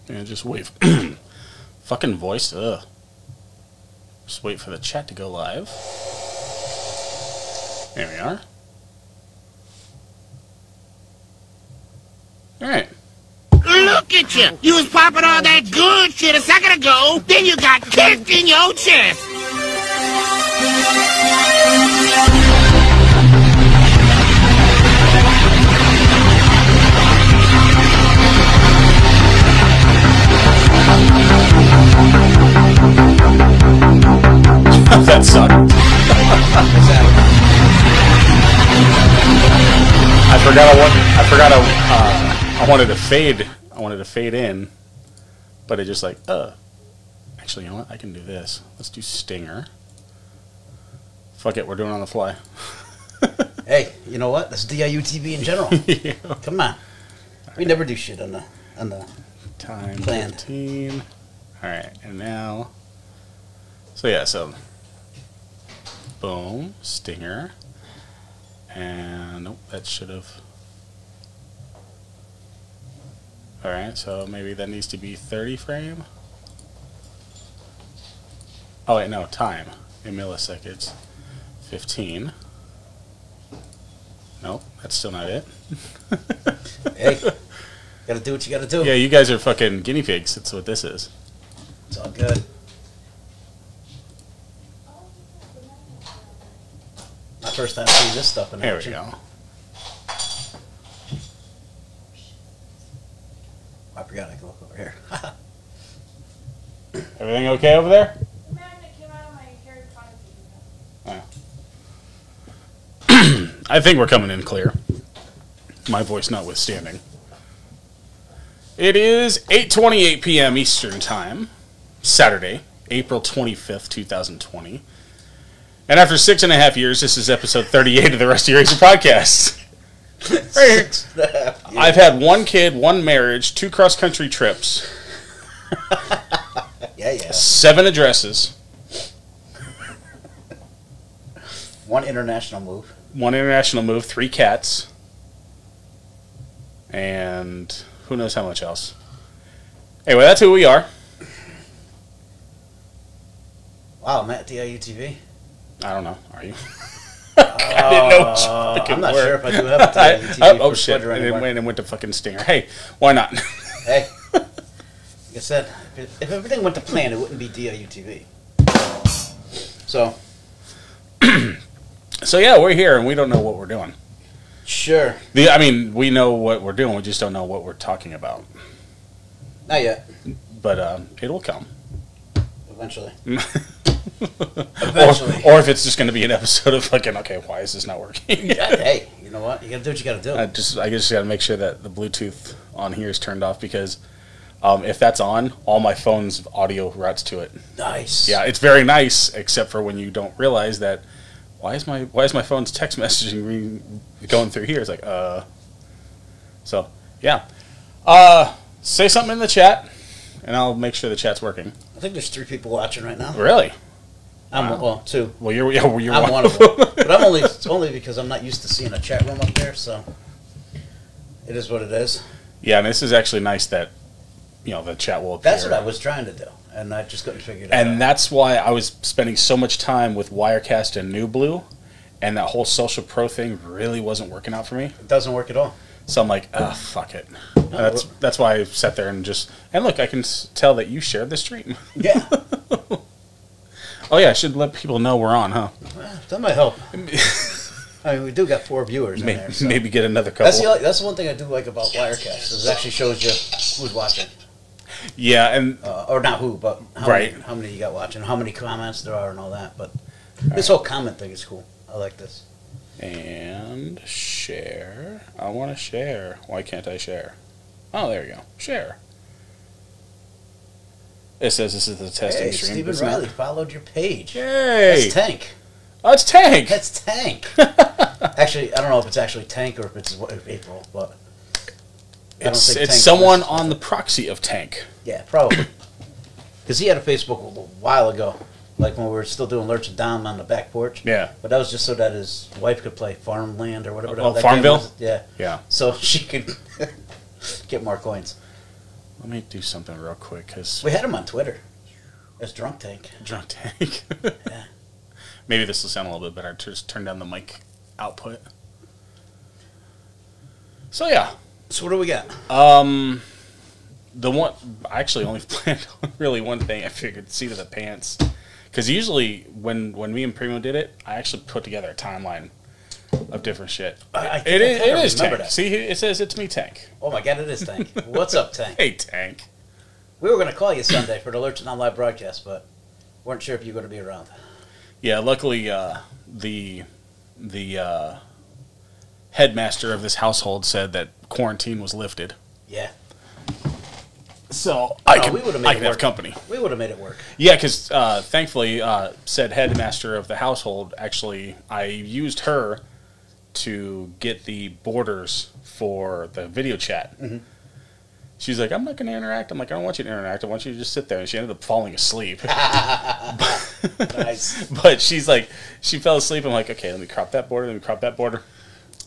Yeah, just wait. Fucking voice. Ugh. Just wait for the chat to go live. There we are. Alright. Look at you! You was popping all that good shit a second ago, then you got kicked in your chest! That sucked. I wanted to fade. I wanted to fade in, but it just like, actually, you know what? I can do this. Let's do Stinger. Fuck it, we're doing it on the fly. Hey, you know what? That's DIUTV in general. Yeah. Come on. We never do shit on the time plan. 15. All right, and now, so yeah, so boom, Stinger, and nope, that should have. All right, so maybe that needs to be 30 frame. Oh wait, no, time in milliseconds, 15. Nope, that's still not it. Hey, gotta do what you gotta do. Yeah, you guys are fucking guinea pigs. That's what this is. It's all good. My first time seeing this stuff in action. There we go. I forgot I can look over here. Everything okay over there? I think we're coming in clear. My voice notwithstanding. It is 8:28 p.m. Eastern Time, Saturday, April 25th, 2020. And after 6.5 years, this is episode 38 of the Rusty Racer Podcast. Right here. I've had 1 kid, 1 marriage, 2 cross-country trips. Yeah. 7 addresses. 1 international move. 1 international move, 3 cats. And who knows how much else. Anyway, that's who we are. Wow, I'm at DIUTV. I don't know. Are you? I didn't know what you fucking I'm not were. sure if I do have a DIUTV. Oh shit! And went to fucking Stinger. Hey, why not? Hey, like I said, if everything went to plan, it wouldn't be DIUTV. So. So yeah, we're here and we don't know what we're doing. Sure. I mean, we know what we're doing. We just don't know what we're talking about. Not yet. But it will come. Eventually. Or if it's just going to be an episode of fucking, okay, why is this not working? Hey, you know what? You got to do what you got to do. I just got to make sure that the Bluetooth on here is turned off because if that's on, all my phone's audio routes to it. Nice. Yeah, it's very nice, except for when you don't realize that. Why is my phone's text messaging going through here? It's like, So, yeah. Say something in the chat, and I'll make sure the chat's working. I think there's 3 people watching right now. Really? Well, 2. Well, you're I'm one of them. But I'm only because I'm not used to seeing a chat room up there, so it is what it is. Yeah, and this is actually nice that, the chat will appear. That's what I was trying to do, and I just couldn't figure it out. And that's why I was spending so much time with Wirecast and New Blue, and that whole Social Pro thing really wasn't working out for me. It doesn't work at all. So I'm like, fuck it. That's why I sat there and look, I can tell that you shared the stream. Yeah. Oh yeah, I should let people know we're on, huh? That might help. I mean, we do got 4 viewers in there. So. Maybe get another couple. That's the one thing I do like about Wirecast. Is it actually shows you who's watching. Yeah, and or not who, but how many you got watching, how many comments there are, and all that. But this whole comment thing is cool. I like this. And share. I want to share. Why can't I share? Oh, there you go. Share. It says this is the testing stream. Stephen Riley followed your page. Yay! That's Tank. Oh, it's Tank. That's Tank. Actually, I don't know if it's actually Tank or if it's April, but it's someone on the proxy of Tank. Yeah, probably. Because he had a Facebook a little while ago, like when we were still doing Lurch and Dom on the back porch. Yeah. But that was just so that his wife could play Farmland or whatever. Oh, Farmville? Yeah. Yeah. So she could get more coins. Let me do something real quick, because... We had him on Twitter. As Drunk Tank. Drunk Tank. Yeah. Maybe this will sound a little bit better. Just turn down the mic output. So, yeah. So what do we got? The one... I actually only planned on really one thing. I figured seat of the pants. Because usually, when me and Primo did it, I actually put together a timeline of different shit. It is Tank. That. See, it says it's me, Tank. Oh my god, it is Tank. What's up, Tank? Hey, Tank. We were going to call you Sunday for the Lurch and On Live broadcast, but weren't sure if you were going to be around. Yeah, luckily, the headmaster of this household said that quarantine was lifted. Yeah. So I can have company. We would have made it work. Yeah, because thankfully, said headmaster of the household, actually, I used her to get the borders for the video chat. Mm-hmm. She's like, I'm not going to interact. I'm like, I don't want you to interact. I want you to just sit there. And she ended up falling asleep. Nice. But she's like, she fell asleep. I'm like, okay, let me crop that border. Let me crop that border.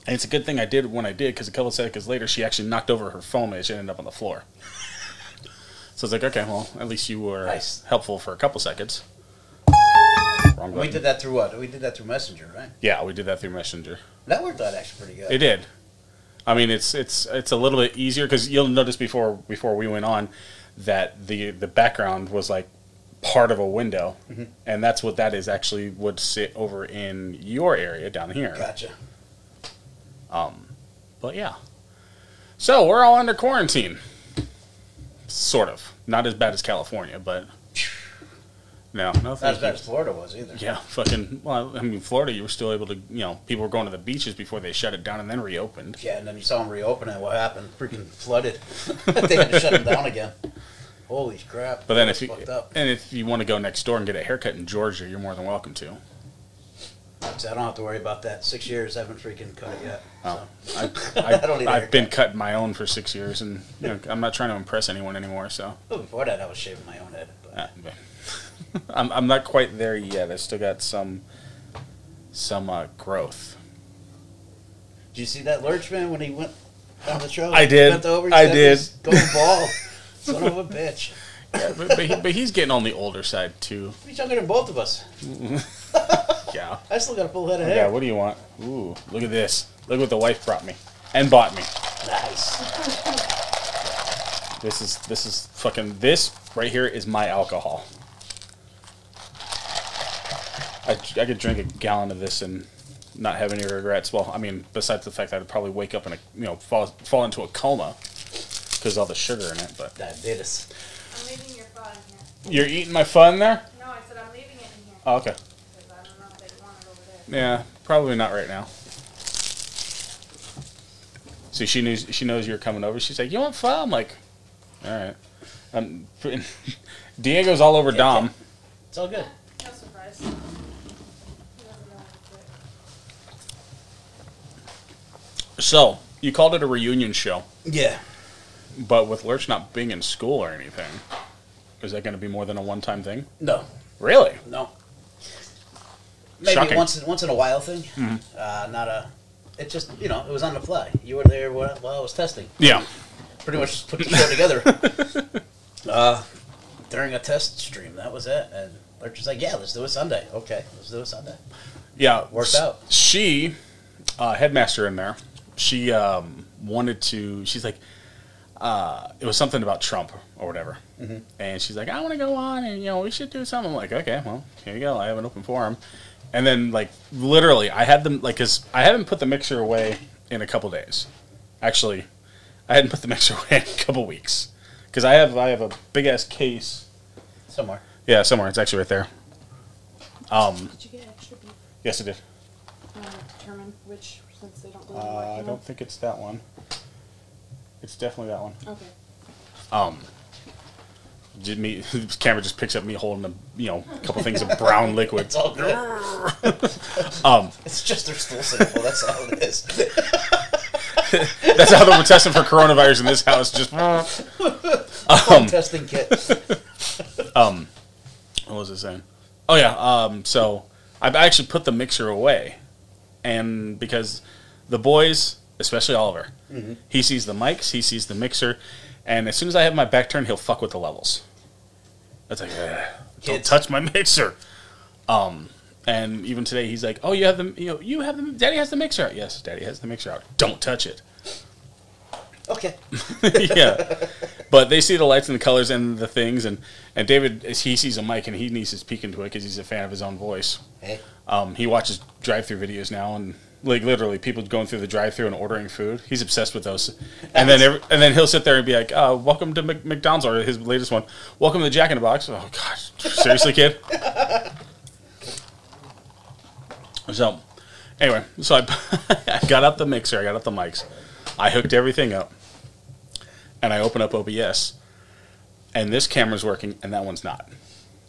And it's a good thing I did when I did, because a couple of seconds later, she actually knocked over her phone and she ended up on the floor. So I was like, okay, well, at least you were helpful for a couple seconds. Wrong button. We did that through what? We did that through Messenger, right? Yeah, we did that through Messenger. That worked out actually pretty good. It did. I mean, it's a little bit easier, because you'll notice before we went on that the background was like part of a window, mm-hmm. and that's what that is actually would sit over in your area down here. Gotcha. But yeah. So we're all under quarantine. Sort of. Not as bad as California, but no. Not as bad as Florida was either. Yeah, fucking. Well, I mean, Florida, you were still able to. People were going to the beaches before they shut it down and then reopened. Yeah, and then you saw them reopen, and what happened? Freaking flooded. They had to shut them down again. Holy crap! But then if you want to go next door and get a haircut in Georgia, you're more than welcome to. So I don't have to worry about that. 6 years, I haven't freaking cut it yet. Oh, So. I've been cutting my own for 6 years, and I'm not trying to impress anyone anymore. So before that, I was shaving my own head. But. I'm not quite there yet. I still got some growth. Did you see that Lurchman when he went on the show? I did. Bent over, I did. Going bald. Son of a bitch. Yeah, but he's getting on the older side too. He's younger than both of us. Yeah. I still got a full head of hair. Yeah, what do you want? Ooh, look at this. Look what the wife brought me. And bought me. Nice. This is fucking, this right here is my alcohol. I could drink a gallon of this and not have any regrets. Well, I mean, besides the fact that I'd probably wake up and fall into a coma because of all the sugar in it. But diabetes. I'm leaving your pho in here. You're eating my pho in there? No, I said I'm leaving it in here. Oh, okay. Because I don't know if they want it over there. Yeah, probably not right now. See, she knows you're coming over. She's like, "You want pho?" I'm like, "All right." Diego's all over Dom. It's all good. No surprise. So, you called it a reunion show. Yeah. But with Lurch not being in school or anything, is that going to be more than a one-time thing? No. Really? No. Maybe Shocking. once in a while thing. Mm-hmm. Not a... It just, it was on the fly. You were there while I was testing. Yeah. Pretty much just put the show together. During a test stream, that was it. And Lurch was like, yeah, let's do it Sunday. Okay, let's do it Sunday. Yeah. Worked out. She, headmaster in there, she wanted to, she's like, it was something about Trump or whatever. Mm-hmm. And she's like, I want to go on and, we should do something. I'm like, okay, well, here you go. I have an open forum. And then, literally, I had them, because I haven't put the mixer away in a couple days. Actually, I hadn't put the mixer away in a couple weeks. Because I have a big-ass case. Somewhere. Yeah, somewhere. It's actually right there. Did you get extra beef? Yes, I did. Determine which, since they don't go I don't think it's that one. It's definitely that one. Okay. The camera just picks up me holding a couple things of brown liquid. It's all good. It's just their stool sample. That's all it is. That's how we're testing for coronavirus in this house. Just testing kit. What was I saying? Oh yeah. So I've actually put the mixer away, and because the boys, especially Oliver, mm-hmm. he sees the mics, he sees the mixer. And as soon as I have my back turned, he'll fuck with the levels. It's like, don't Kids. touch my mixer. And even today, he's like, "Oh, you have the Daddy has the mixer out." Yes, Daddy has the mixer out. Don't touch it. Okay. Yeah, but they see the lights and the colors and the things, and David, he sees a mic and he needs to peek into it because he's a fan of his own voice. Hey. He watches drive-through videos now, and like literally people going through the drive-through and ordering food. He's obsessed with those, and then he'll sit there and be like, "Welcome to McDonald's," or his latest one, "Welcome to Jack in the Box." Oh gosh, seriously, kid. So, anyway, I got up the mixer, I got up the mics, I hooked everything up, and I open up OBS, and this camera's working, and that one's not.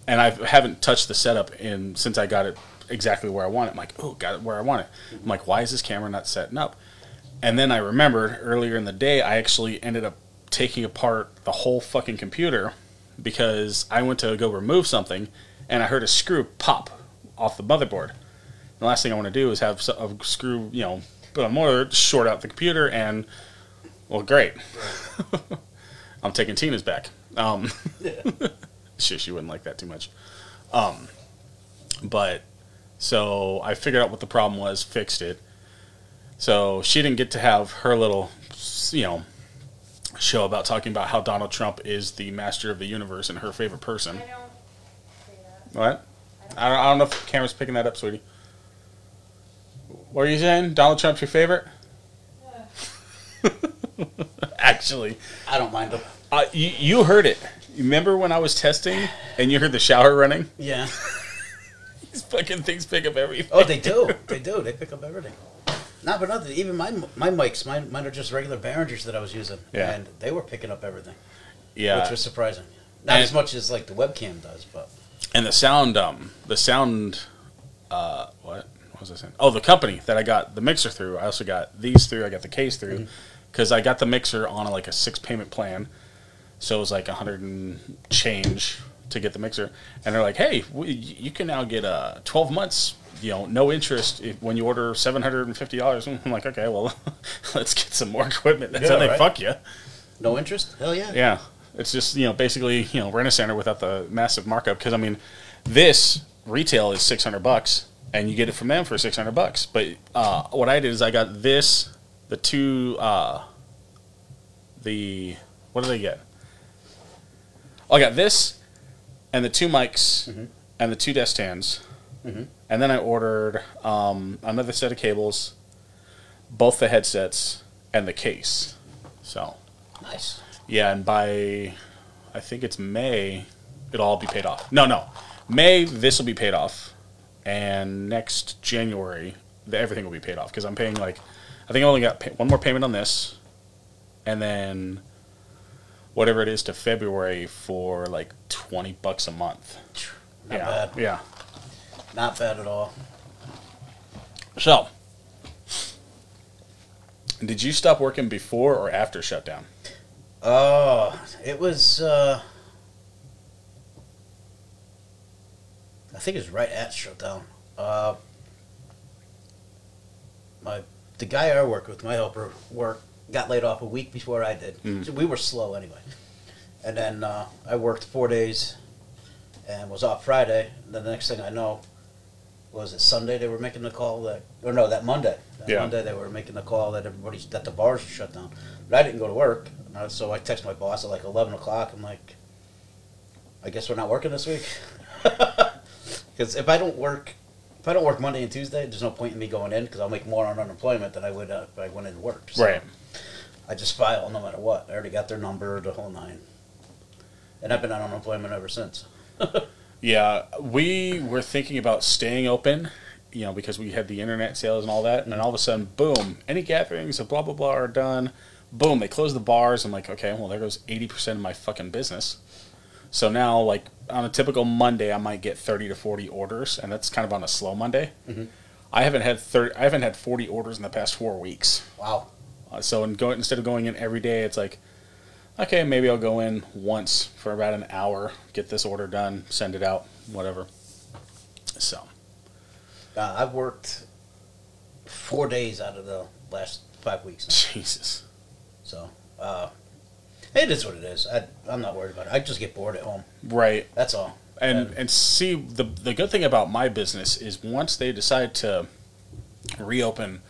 And I haven't touched the setup since I got it exactly where I want it. I'm like, oh, got it where I want it. I'm like, why is this camera not setting up? And then I remembered earlier in the day, I actually ended up taking apart the whole fucking computer because I went to go remove something, and I heard a screw pop off the motherboard. The last thing I want to do is have a screw, put on motor, short out the computer, and, well, great. I'm taking Tina's back. She wouldn't like that too much. But, so I figured out what the problem was, fixed it. So she didn't get to have her little, show about talking about how Donald Trump is the master of the universe and her favorite person. I don't say that. What? I don't know if the camera's picking that up, sweetie. What are you saying? Donald Trump's your favorite? Actually. I don't mind them. You heard it. You remember when I was testing and you heard the shower running? Yeah. These fucking things pick up everything. Oh, they do. They do. They pick up everything. Not for nothing. Even my mics, mine are just regular Behringers that I was using. Yeah. And they were picking up everything. Yeah. Which was surprising. Not as much as like the webcam does, but. And the sound, what was I saying? Oh, the company that I got the mixer through. I also got these through. I got the case through because I got the mixer on a 6-payment plan. So it was like $100 and change to get the mixer. And they're like, hey, you can now get 12 months, no interest when you order $750. I'm like, okay, well, let's get some more equipment. That's how they fuck you. No interest? Hell yeah. Yeah. It's just, basically, rent a center without the massive markup. Because, this retail is $600, and you get it from them for $600. But what I did is I got this, the two, what did I get? Oh, I got this, and the 2 mics, and the 2 desk stands. And then I ordered another set of cables, both the headsets, and the case. So. Nice. Yeah, and by, I think it's May, it'll all be paid off. No. May, this will be paid off. And next January, everything will be paid off. Because I'm paying, I think I only got one more payment on this. And then whatever it is to February for, $20 a month. Not bad. Yeah. Not bad at all. So, did you stop working before or after shutdown? It was, I think it was right at shutdown. The guy I work with, my helper, got laid off a week before I did. So we were slow anyway. And then I worked 4 days and was off Friday. And then the next thing I know, was it Sunday they were making the call that Monday. Monday they were making the call that that the bars were shut down. But I didn't go to work. So I text my boss at 11 o'clock. I'm like, I guess we're not working this week. Because if I don't work Monday and Tuesday, there's no point in me going in because I'll make more on unemployment than I would if I went in and worked. So Right. I just file no matter what. I already got their number, the whole nine. And I've been on unemployment ever since. Yeah, we were thinking about staying open, because we had the internet sales and all that, and then all of a sudden, boom, any gatherings of blah, blah, blah are done. Boom, they close the bars. I'm like, okay, well, there goes 80% of my fucking business. So now, on a typical Monday, I might get 30 to 40 orders, and that's kind of on a slow Monday. I haven't had 40 orders in the past 4 weeks. Wow. So instead of going in every day, it's like, okay, maybe I'll go in once for about an hour, get this order done, send it out, whatever. So. I've worked 4 days out of the last 5 weeks now. Jesus. So, It is what it is. I'm not worried about it. I just get bored at home. Right. That's all. And see, the good thing about my business is once they decide to reopen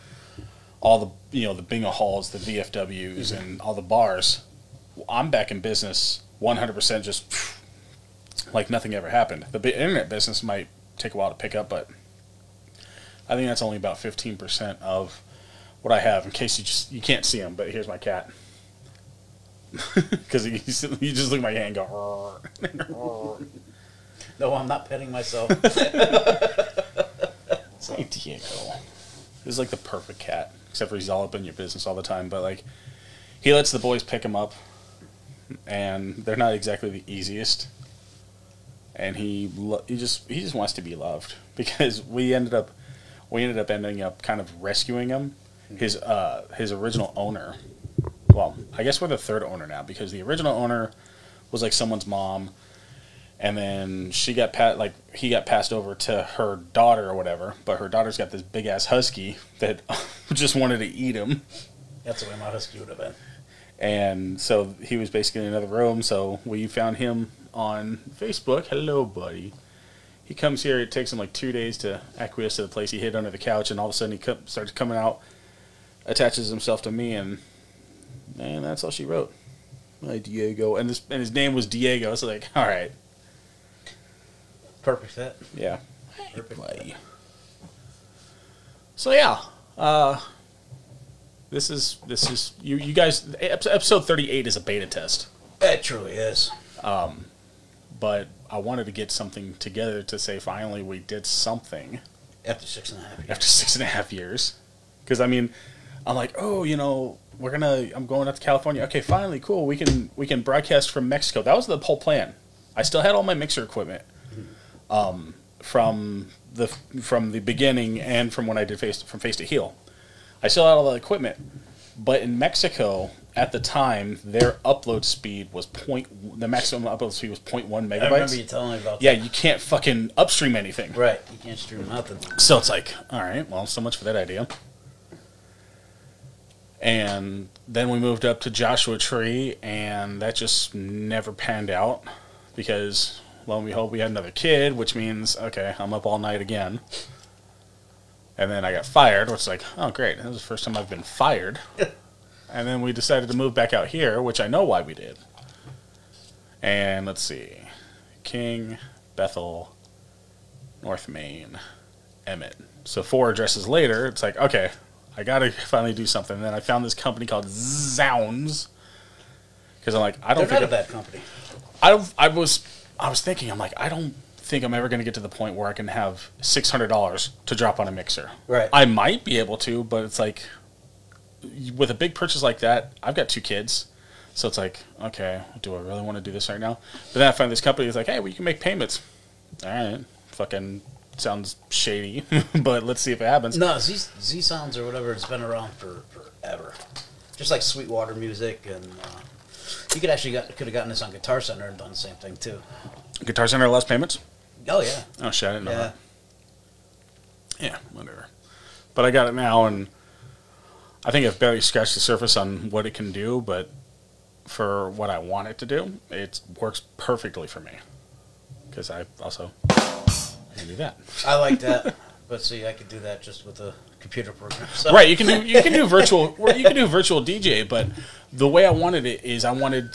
all the the bingo halls, the VFWs, and all the bars, I'm back in business 100%, just like nothing ever happened. The internet business might take a while to pick up, but I think that's only about 15% of what I have. In case you can't see him, but here's my cat. Because you just look at my hand and go. No, I'm not petting myself. Hey, Diego. This is like the perfect cat, except for he's all up in your business all the time. But like, he lets the boys pick him up, and they're not exactly the easiest. And he just wants to be loved, because we ended up ending up kind of rescuing him. His original owner. Well, I guess we're the third owner now, because the original owner was like someone's mom. And then he got passed over to her daughter or whatever, but her daughter's got this big ass husky that just wanted to eat him. That's the way my husky would have been. And so he was basically in another room, so we found him on Facebook. Hello, buddy. He comes here, it takes him like 2 days to acquiesce to the place. He hid under the couch, and all of a sudden he starts coming out, attaches himself to me, and that's all she wrote. Hi, Diego. And his name was Diego, so like, all right. Perfect fit. Yeah. Perfect fit. So yeah, this is you guys. Episode 38 is a beta test. It truly is. But I wanted to get something together to say finally we did something After 6.5 years. After 6.5 years, because I mean, I'm like, oh, I'm going out to California. Okay, finally, cool. We can broadcast from Mexico. That was the whole plan. I still had all my mixer equipment. From the beginning and from when I did from Face to Heel, I still had all the equipment, but in Mexico at the time their upload speed was the maximum upload speed was 0.1 megabytes. I remember you telling me about that. Yeah, you can't fucking upstream anything. Right, you can't stream nothing. So it's like, all right, well, so much for that idea. And then we moved up to Joshua Tree, and that just never panned out because, lo and behold, we had another kid, which means, okay, I'm up all night again. And then I got fired, which is like, oh, great. This is the first time I've been fired. And then we decided to move back out here, which I know why we did. And let's see. King, Bethel, North Main, Emmett. So 4 addresses later, it's like, okay, I got to finally do something. And then I found this company called Zounds. Because I'm like, I don't think... They're not a bad company. I was thinking, I'm like, I don't think I'm ever going to get to the point where I can have $600 to drop on a mixer. Right. I might be able to, but it's like, with a big purchase like that, I've got 2 kids. So it's like, okay, do I really want to do this right now? But then I find this company that's like, hey, well, you can make payments. All right. Fucking sounds shady, but let's see if it happens. No, Z Sounds or whatever, it's been around for forever. Just like Sweetwater Music, and you could have gotten this on Guitar Center and done the same thing too. Guitar Center less payments? Oh yeah. Oh shit, I didn't know that. Yeah, whatever. But I got it now, and I think I've barely scratched the surface on what it can do, but for what I want it to do, it works perfectly for me. Because I also can do that. I like that, but see, I could do that just with a computer program. So. Right, you can do virtual DJ, but the way I wanted it is I wanted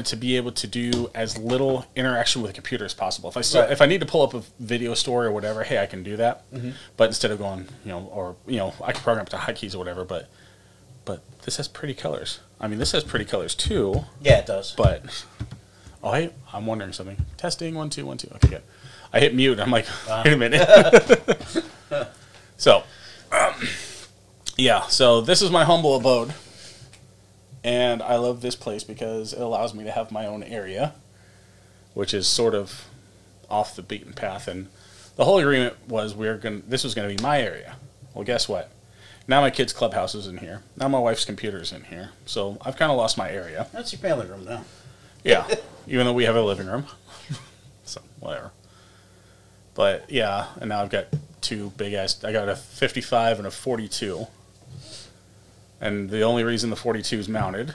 to be able to do as little interaction with a computer as possible. If I need to pull up a video story or whatever, hey, I can do that. Mm-hmm. But instead of going, I can program it to hotkeys or whatever, but this has pretty colors. I mean, this has pretty colors too. Yeah, it does. But hey, I'm wondering something. Testing 1 2 1 2. Okay, good. I hit mute. I'm like, wait a minute. So, yeah. So this is my humble abode, and I love this place because it allows me to have my own area, which is sort of off the beaten path. And the whole agreement was this was gonna be my area. Well, guess what? Now my kid's clubhouse is in here. Now my wife's computer is in here. So I've kind of lost my area. That's your family room now. Yeah, even though we have a living room. So, whatever. But, yeah, and now I've got 2 big-ass... I got a 55 and a 42. And the only reason the 42 is mounted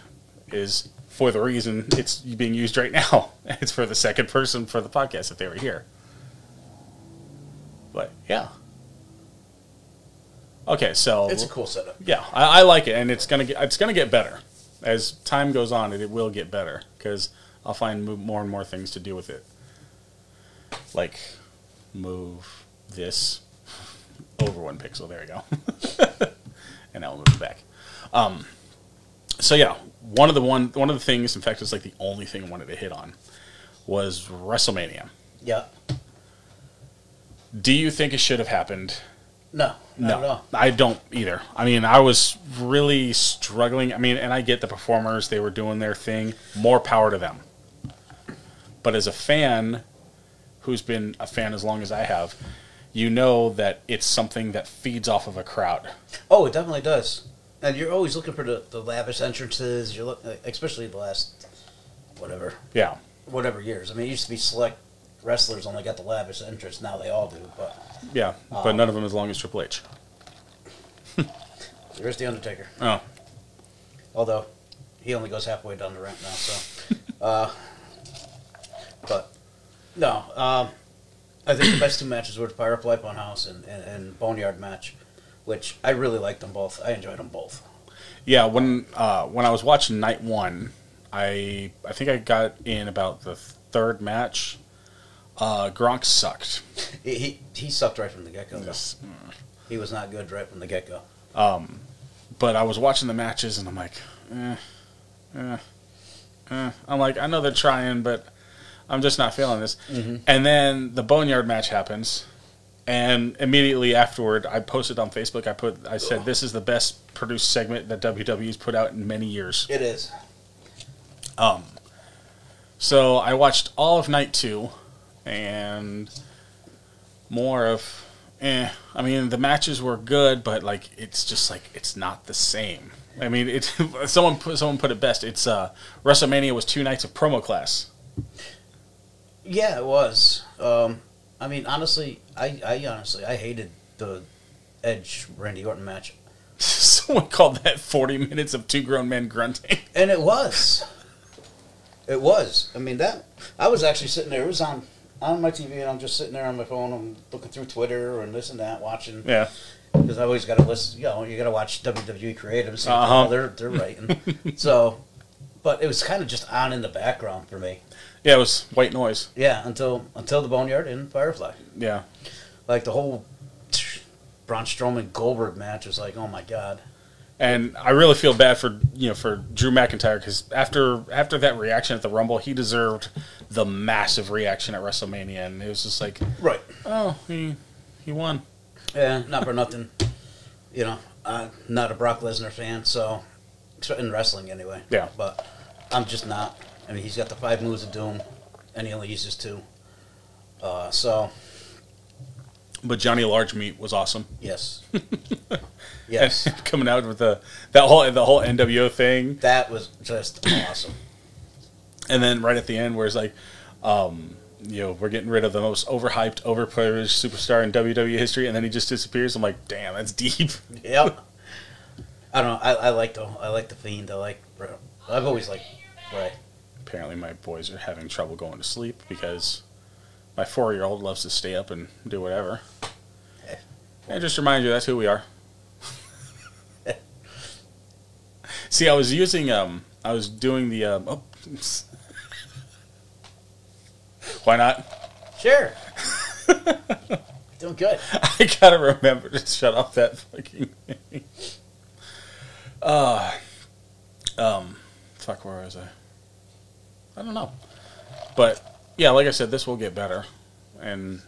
is for the reason it's being used right now. It's for the second person for the podcast if they were here. But yeah. Okay, so It's a cool setup. yeah, I like it, and it's gonna get better as time goes on. It will get better because I'll find more and more things to do with it, like move this over 1 pixel. There we go, and now we'll move it back. So yeah, one of the things, in fact, it's like the only thing I wanted to hit on was WrestleMania. Yeah. Do you think it should have happened? No, not at all. I don't either. I mean, I was really struggling. I mean, and I get the performers, they were doing their thing. More power to them. But as a fan, who's been a fan as long as I have, you know that it's something that feeds off of a crowd. Oh, it definitely does. And you're always looking for the lavish entrances. You're especially the last whatever years. I mean, it used to be select wrestlers only got the lavish entrance. Now they all do, but yeah, but none of them as long as Triple H. There's the Undertaker. Oh, Although he only goes halfway down the ramp now. So, but no, I think the best two matches were the Firefly Funhouse and Boneyard match, which I really liked them both. I enjoyed them both. yeah. When I was watching night one, I think I got in about the third match. Gronk sucked. He sucked right from the get-go. Yes. He was not good right from the get-go. But I was watching the matches, and I'm like, I'm like, I know they're trying, but I'm just not feeling this. Mm-hmm. And then the Boneyard match happens, and immediately afterward, I posted on Facebook. I said, this is the best produced segment that WWE's put out in many years. It is. So I watched all of night 2. And more of, I mean, the matches were good, but like it's just like it's not the same. I mean, it's someone put it best. It's WrestleMania was 2 nights of promo class. Yeah, it was. I mean, honestly, I honestly hated the Edge Randy Orton match. Someone called that 40 minutes of 2 grown men grunting, and it was. It was. I mean, that I was actually sitting there. It was on my TV, and I'm just sitting there on my phone. I'm looking through Twitter and this and that, watching. Yeah. Because I always got to listen. You know, you got to watch WWE Creative. So they're writing. So, but it was kind of just on in the background for me. Yeah, it was white noise. Yeah, until the Boneyard and Firefly. Yeah. Like the whole Braun Strowman Goldberg match was like, oh my god. And I really feel bad for Drew McIntyre because after that reaction at the Rumble, he deserved the massive reaction at WrestleMania, and it was just like, right, oh, he won. Yeah, not for nothing. You know, I'm not a Brock Lesnar fan, so in wrestling anyway. Yeah, but I'm just not. I mean, he's got the 5 moves of doom, and he only uses 2. So. But Johnny Large Meat was awesome. Yes. Yes. Coming out with the whole NWO thing. That was just awesome. And then right at the end, where it's like, we're getting rid of the most overhyped, overprivileged superstar in WWE history, and then he just disappears. I'm like, damn, that's deep. Yep. I don't know. I like the Fiend. I've always liked Bray. Apparently, my boys are having trouble going to sleep because my 4-year-old loves to stay up and do whatever. And just remind you, that's who we are. See, I was doing the, why not? Sure. Doing good. I gotta remember to shut off that fucking thing. Fuck, where was I don't know. But, yeah, like I said, this will get better. And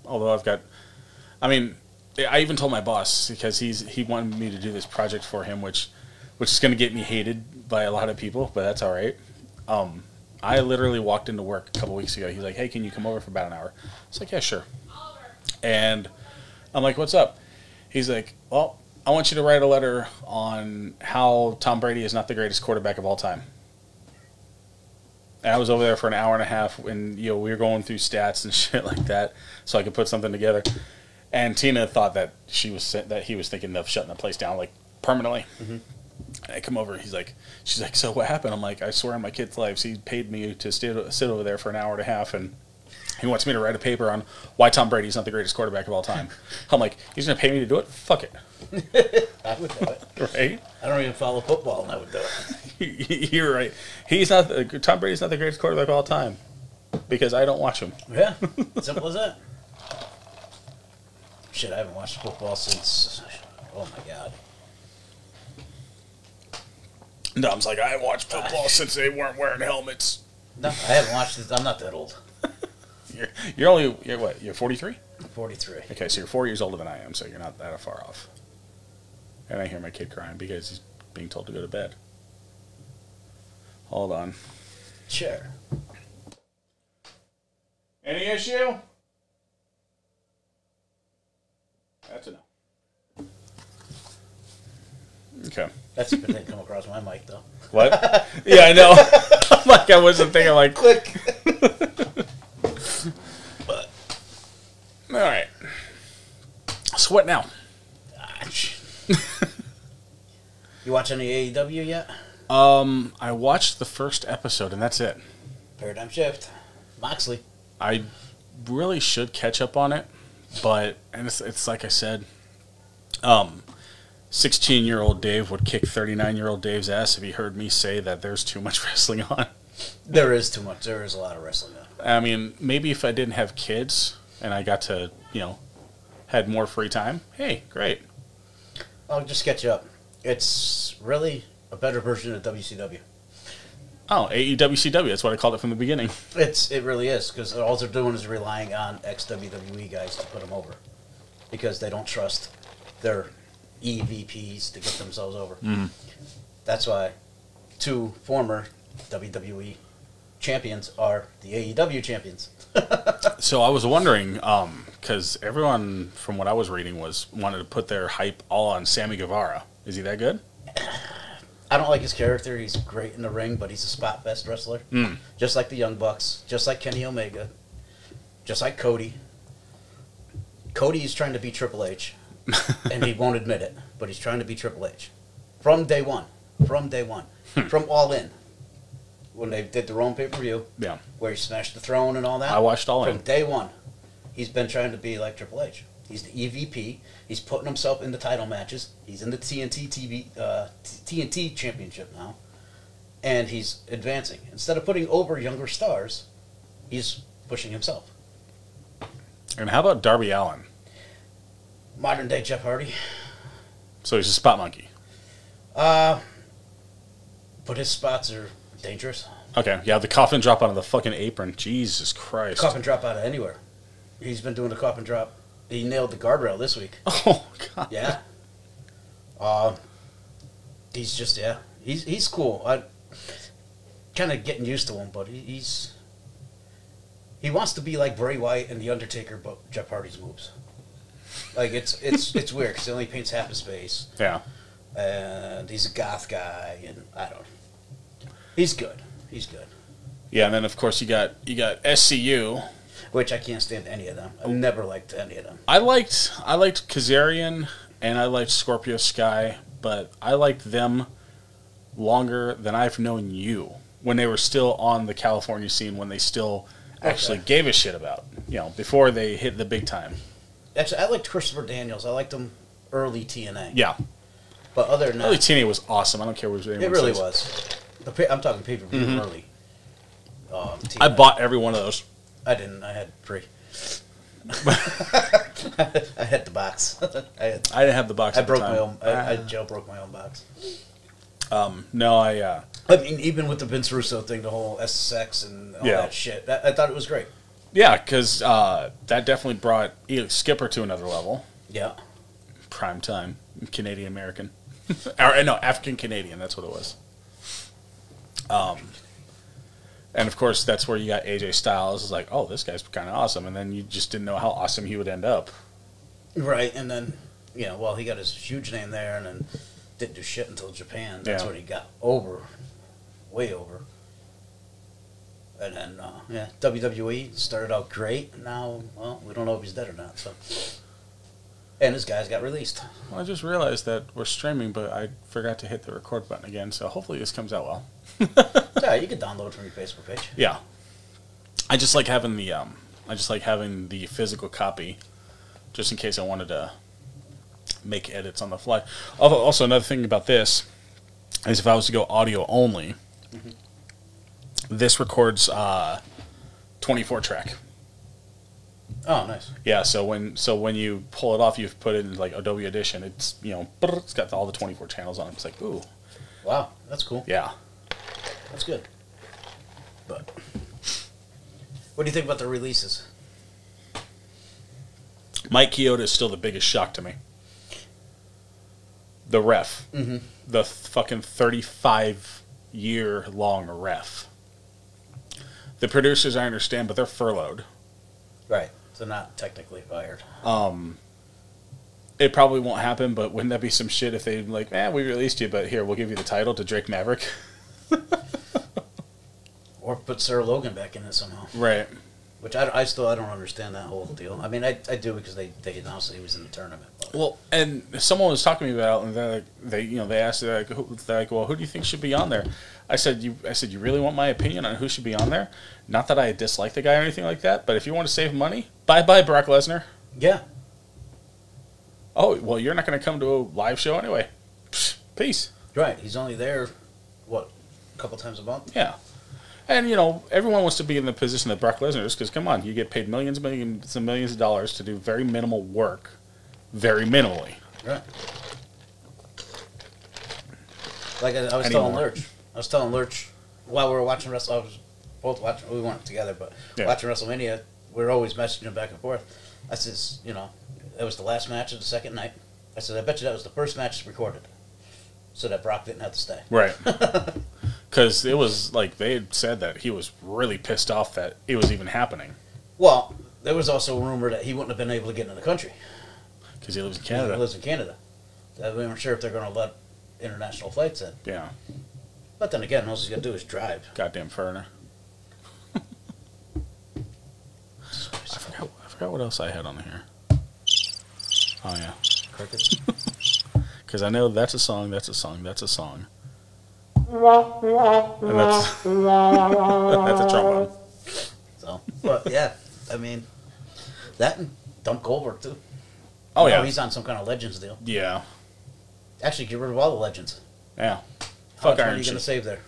although I even told my boss, because he wanted me to do this project for him, which is going to get me hated by a lot of people, but that's all right. I literally walked into work a couple weeks ago. He's like, hey, can you come over for about an hour? I was like, yeah, sure. And I'm like, what's up? He's like, well, I want you to write a letter on how Tom Brady is not the greatest quarterback of all time. And I was over there for an hour and a half, and we were going through stats and shit like that, so I could put something together. And Tina thought that he was thinking of shutting the place down like permanently. Mm-hmm. And I come over, she's like, so what happened? I'm like, I swear on my kid's lives, he paid me to sit over there for an hour and a half, and he wants me to write a paper on why Tom Brady's not the greatest quarterback of all time. I'm like, he's going to pay me to do it? Fuck it. I would do it. Right? I don't even follow football, and I would do it. You're right. Tom Brady's not the greatest quarterback of all time because I don't watch him. Yeah, simple as that. Shit, I haven't watched football since, oh my God. Dom's like, I haven't watched football since they weren't wearing helmets. No, I haven't watched it. I'm not that old. You're what? You're 43? 43. Okay, so you're 4 years older than I am, so you're not that far off. And I hear my kid crying because he's being told to go to bed. Hold on. Sure. Any issue? That's a no. Okay. That's if it didn't come across my mic, though. What? Yeah, I know. Like, I wasn't thinking, like... Click. But... All right. So what now? You watch any AEW yet? I watched the first episode, and that's it. Paradigm Shift. Moxley. I really should catch up on it, but... And it's like I said... 16-year-old Dave would kick 39-year-old Dave's ass if he heard me say that there's too much wrestling on. There is too much. There is a lot of wrestling on. I mean, maybe if I didn't have kids and I got to, had more free time, hey, great. I'll just catch you up. It's really a better version of WCW. Oh, AEWCW, that's what I called it from the beginning. It really is, because all they're doing is relying on ex-WWE guys to put them over. Because they don't trust their EVPs to get themselves over. Mm. That's why 2 former WWE champions are the AEW champions. So I was wondering, because everyone, from what I was reading, wanted to put their hype all on Sammy Guevara. Is he that good? I don't like his character. He's great in the ring, but he's a spot fest wrestler. Mm. Just like the Young Bucks, just like Kenny Omega, just like Cody. Cody is trying to be Triple H. And he won't admit it, but he's trying to be Triple H. From day one. From All In. When they did their own pay-per-view. Yeah. Where he smashed the throne and all that. I watched All In. From day one. He's been trying to be like Triple H. He's the EVP. He's putting himself in the title matches. He's in the TNT championship now. And he's advancing. Instead of putting over younger stars, he's pushing himself. And how about Darby Allin? Modern day Jeff Hardy. So he's a spot monkey. But his spots are dangerous. Okay, yeah, the coffin drop out of the fucking apron. Jesus Christ. Coffin drop out of anywhere. He's been doing the coffin drop. He nailed the guardrail this week. Oh, God. Yeah. He's just, He's cool. I kind of getting used to him, but he wants to be like Bray Wyatt and The Undertaker, but Jeff Hardy's moves. Like, it's weird, because he only paints half his face. Yeah. And he's a goth guy, and I don't know. He's good. Yeah, and then, of course, you got SCU. Which I can't stand any of them. I've never liked any of them. I liked Kazarian, and I liked Scorpio Sky, but I liked them longer than I've known you, when they were still on the California scene, when they still actually gave a shit about, before they hit the big time. Actually, I liked Christopher Daniels. I liked him early TNA. Yeah. But other than that... Early TNA was awesome. I don't care what anyone says. It really was. I'm talking pay-per-view early. I bought every one of those. I didn't. I had 3. I had the box. I didn't have the box I broke my own... I jailbroke my own box. No, I mean, even with the Vince Russo thing, the whole SSX and all that shit, I thought it was great. Yeah, because that definitely brought Skipper to another level. Yeah. Prime time. Canadian-American. No, African-Canadian, that's what it was. And, of course, that's where you got AJ Styles. It's like, oh, this guy's kind of awesome. And then you just didn't know how awesome he would end up. Right, and then, he got his huge name there and then didn't do shit until Japan. That's when he got over. Way over. And then, WWE started out great. Now, well, we don't know if he's dead or not. So, And his guys got released. Well, I just realized that we're streaming, but I forgot to hit the record button again, so hopefully this comes out well. Yeah, you can download from your Facebook page. Yeah. I just like having the physical copy, just in case I wanted to make edits on the fly. Also, another thing about this is if I was to go audio only, this records 24 track. Oh, nice. Yeah, so when you pull it off, you put it in like Adobe Audition. It's it's got all the 24 channels on it. It's like, ooh, Wow, that's cool. yeah. That's good. But what do you think about the releases? Mike Chioda is still the biggest shock to me. The ref, the fucking 35-year-long ref. The producers, I understand, but they're furloughed. Right. So not technically fired. It probably won't happen, but wouldn't that be some shit if they like, we released you, but here, we'll give you the title to Drake Maverick? Or put Sarah Logan back in it somehow. Right. Which I still don't understand that whole deal. I mean, I do because they announced that he was in the tournament. But. Well, and someone was talking to me about it, and they asked, they're like, well, who do you think should be on there? I said, you really want my opinion on who should be on there? Not that I dislike the guy or anything like that, but if you want to save money, bye Brock Lesnar. Yeah. Oh, well, you're not going to come to a live show anyway. Psh, peace. Right. He's only there, a couple times a month? Yeah. And, everyone wants to be in the position that Brock Lesnar is, because, come on, you get paid millions and millions of dollars to do very minimal work, very minimally. Right. Like I was telling Lurch, while we were watching wrestling, we weren't together, but watching WrestleMania, we were always messaging back and forth. I says, that was the last match of the second night. I said, I bet you that was the first match recorded, so that Brock didn't have to stay. Right. Because it was like they had said that he was really pissed off that it was even happening. Well, there was also a rumor that he wouldn't have been able to get into the country. Because he lives in Canada. He lives in Canada. We weren't sure if they're going to let international flights in. Yeah. But then again, all he's going to do is drive. Goddamn foreigner. I forgot what else I had on here. Oh, yeah. Crickets. Because I know that's a song, that's a song, that's a song. And that's a trombone. So, but yeah, I mean, that and Dump Goldberg too. Oh yeah, he's on some kind of Legends deal. Yeah. Actually, get rid of all the Legends. Yeah. How much are you going to save there?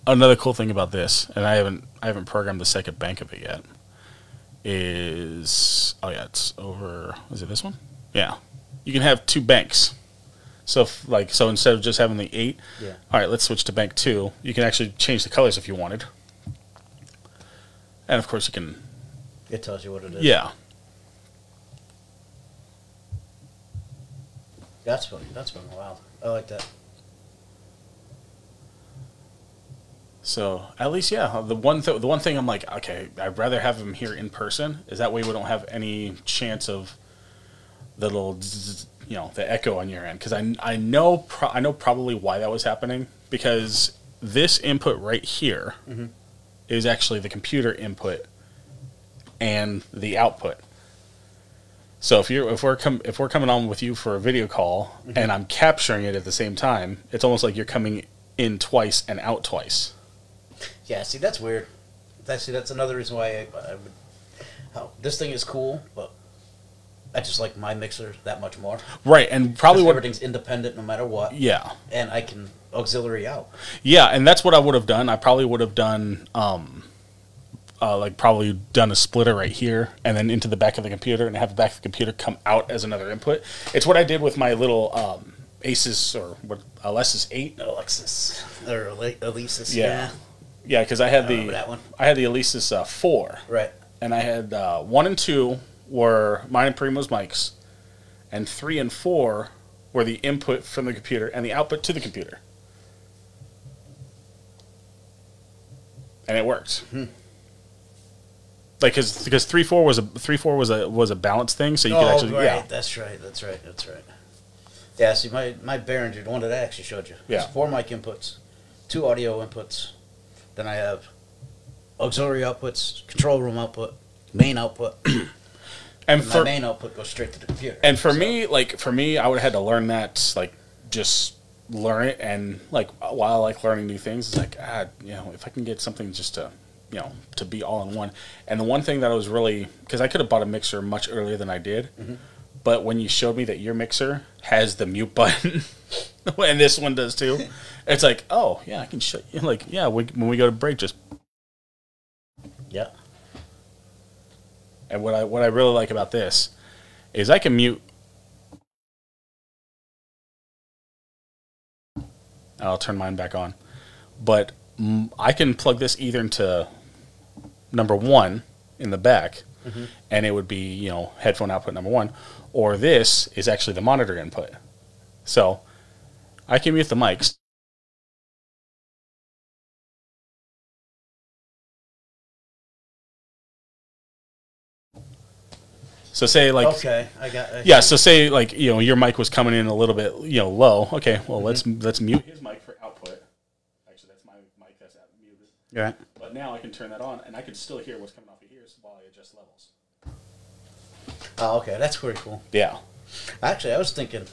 Another cool thing about this, and I haven't programmed the second bank of it yet, is it's over. Is it this one? Yeah. You can have two banks. So instead of just having the 8, all right, let's switch to bank 2. You can actually change the colors if you wanted. And of course you can. It tells you what it is. Yeah. That's funny. That's been wild. I like that. So at least, the one thing I'm like, okay, I'd rather have him here in person. Is that way we don't have any chance of the little, the echo on your end. Because I know probably why that was happening. Because this input right here is actually the computer input and the output. So if we're coming on with you for a video call and I'm capturing it at the same time, it's almost like you're coming in twice and out twice. Yeah, see, that's weird. That's another reason why this thing is cool, but I just like my mixer that much more. Right, and probably everything's independent no matter what. Yeah. And I can auxiliary out. Yeah, and that's what I would have done. I probably would have done probably done a splitter right here and then into the back of the computer and have the back of the computer come out as another input. It's what I did with my little Asus or what Alesis 8. Alexis or Alesis. Yeah. Yeah, because I had that one. I had the Alesis 4. Right. And I had 1 and 2 were mine and Primo's mics, and 3 and 4 were the input from the computer and the output to the computer. And it worked. Like, because 3.4 was a balance thing, so you could actually right. That's right. Yeah, see, my Behringer, the one that I actually showed you, yeah, 4 mic inputs, 2 audio inputs, then I have auxiliary outputs, control room output, main output. And my main output goes straight to the computer. And for me, I would have had to learn that, like, just learn it, and like while I like learning new things, it's like, if I can get something just to, to be all in one. And the one thing that I was really, because I could have bought a mixer much earlier than I did, but when you showed me that your mixer has the mute button, and this one does too, it's like, oh yeah, I can shut you. Like, yeah, when we go to break, just yeah. And what I really like about this is I can mute. I'll turn mine back on, but I can plug this either into number 1 in the back, and it would be headphone output number 1, or this is actually the monitor input. So I can mute the mics. So say like, okay, I got yeah. So say like your mic was coming in a little bit low. Okay, well let's mute his mic for output. Actually, that's my mic that's muted. Yeah. But now I can turn that on, and I can still hear what's coming off of here while I adjust levels. Oh, okay, that's pretty cool. Yeah. Actually, I was thinking.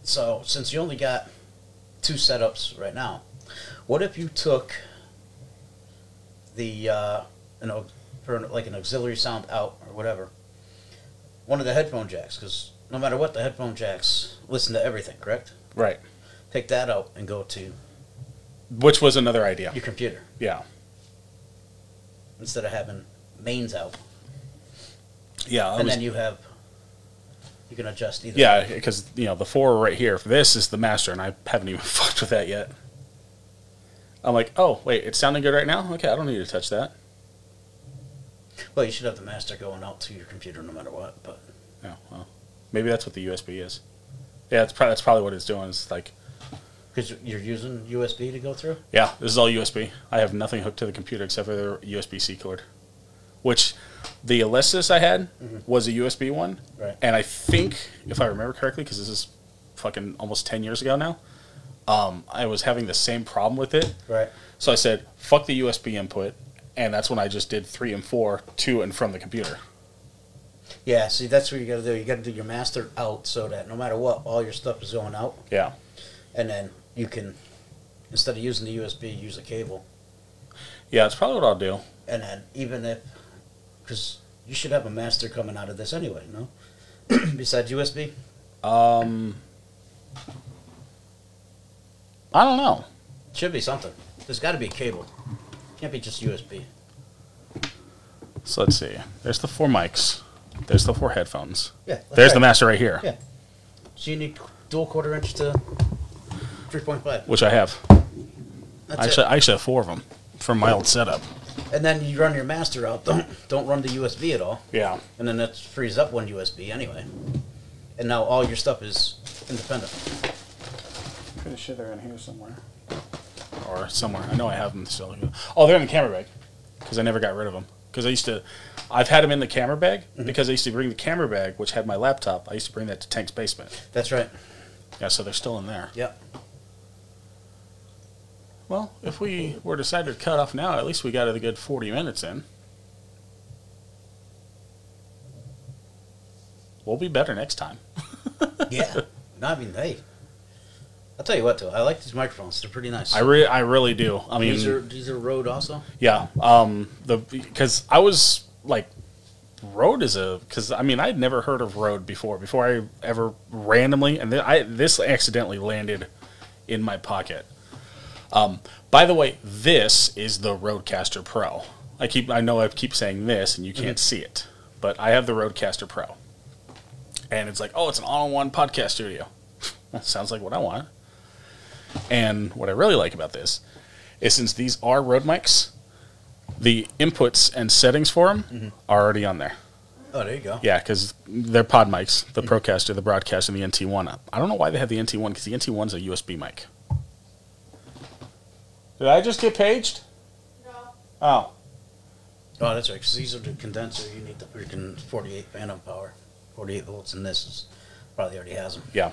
So since you only got 2 setups right now, what if you took the for like an auxiliary sound out or whatever, one of the headphone jacks, because no matter what, the headphone jacks listen to everything, correct? Right. Take that out and go to Which was another idea. your computer Yeah. instead of having mains out. Yeah. And then you can adjust either. Yeah, because the 4 right here. This is the master, and I haven't even fucked with that yet. I'm like, oh wait, it's sounding good right now. Okay, I don't need to touch that. Well, you should have the master going out to your computer no matter what, but Yeah, well, maybe that's what the USB is. Yeah, that's probably what it's doing. It's like, because you're using USB to go through. yeah, this is all USB. I have nothing hooked to the computer except for the USB-C cord, which the Alesis I had was a USB one, Right. and I think, if I remember correctly, because this is fucking almost 10 years ago now, I was having the same problem with it. Right. So I said, fuck the USB input, and that's when I just did 3 and 4 to and from the computer. Yeah, see, that's what you got to do. You got to do your master out so that no matter what, all your stuff is going out, Yeah. and then you can, instead of using the USB, use a cable. Yeah, that's probably what I'll do. And then even if, because you should have a master coming out of this anyway, no? Besides USB? I don't know. Should be something. There's got to be a cable. Can't be just USB. So let's see. There's the 4 mics. There's the 4 headphones. Yeah. that's There's the right. master right here, Yeah. So you need dual 1/4 inch to 3.5. which I have. That's I actually have 4 of them from my old setup. it. And then you run your master out. Don't run the USB at all. Yeah. And then that frees up one USB anyway. And now all your stuff is independent. Pretty sure they're in here somewhere. Or somewhere. I know I have them still. Oh, they're in the camera bag. Because I never got rid of them. Because I've had them in the camera bag. Because I used to bring the camera bag, which had my laptop. I used to bring that to Tank's basement. That's right. Yeah, so they're still in there. Yep. Well, if we were decided to cut off now, at least we got a good 40 minutes in. We'll be better next time. Yeah. No, I mean, hey. I'll tell you what, though. I like these microphones. They're pretty nice. I really do. I mean, these are Rode also? yeah. Because I was like, Rode is because I mean I'd never heard of Rode before I ever randomly, and this accidentally landed in my pocket. By the way, this is the Rodecaster Pro. I know I keep saying this, and you can't see it, but I have the Rodecaster Pro, and it's like, oh, it's an all-in-one podcast studio. Well, sounds like what I want. And what I really like about this is since these are Rode mics, the inputs and settings for them are already on there. Oh, there you go. Yeah, because they're pod mics, the Procaster, the Broadcaster, and the NT1. I don't know why they have the NT1, because the NT1's a USB mic. Did I just get paged? No. Oh. Oh, that's right, because these are the condenser. You need the freaking 48 phantom power. 48 volts, and this probably already has them. Yeah.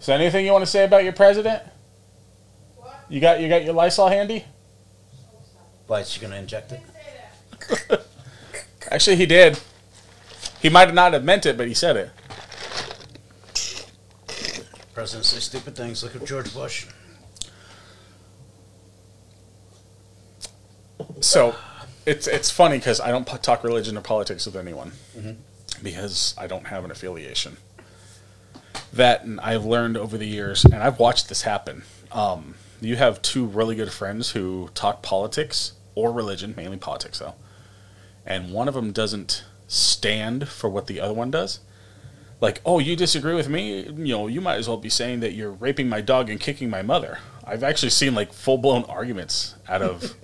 Is there anything you want to say about your president? What? You got your Lysol handy? Why, is she going to inject it? Say that. Actually, he did. He might not have meant it, but he said it. Presidents say stupid things. Look at George Bush. So, it's funny because I don't talk religion or politics with anyone because I don't have an affiliation. That and I've learned over the years, and I've watched this happen. You have two really good friends who talk politics or religion, mainly politics though, and one of them doesn't stand for what the other one does. Like, oh, you disagree with me? You know, you might as well be saying that you're raping my dog and kicking my mother. I've actually seen like full-blown arguments out of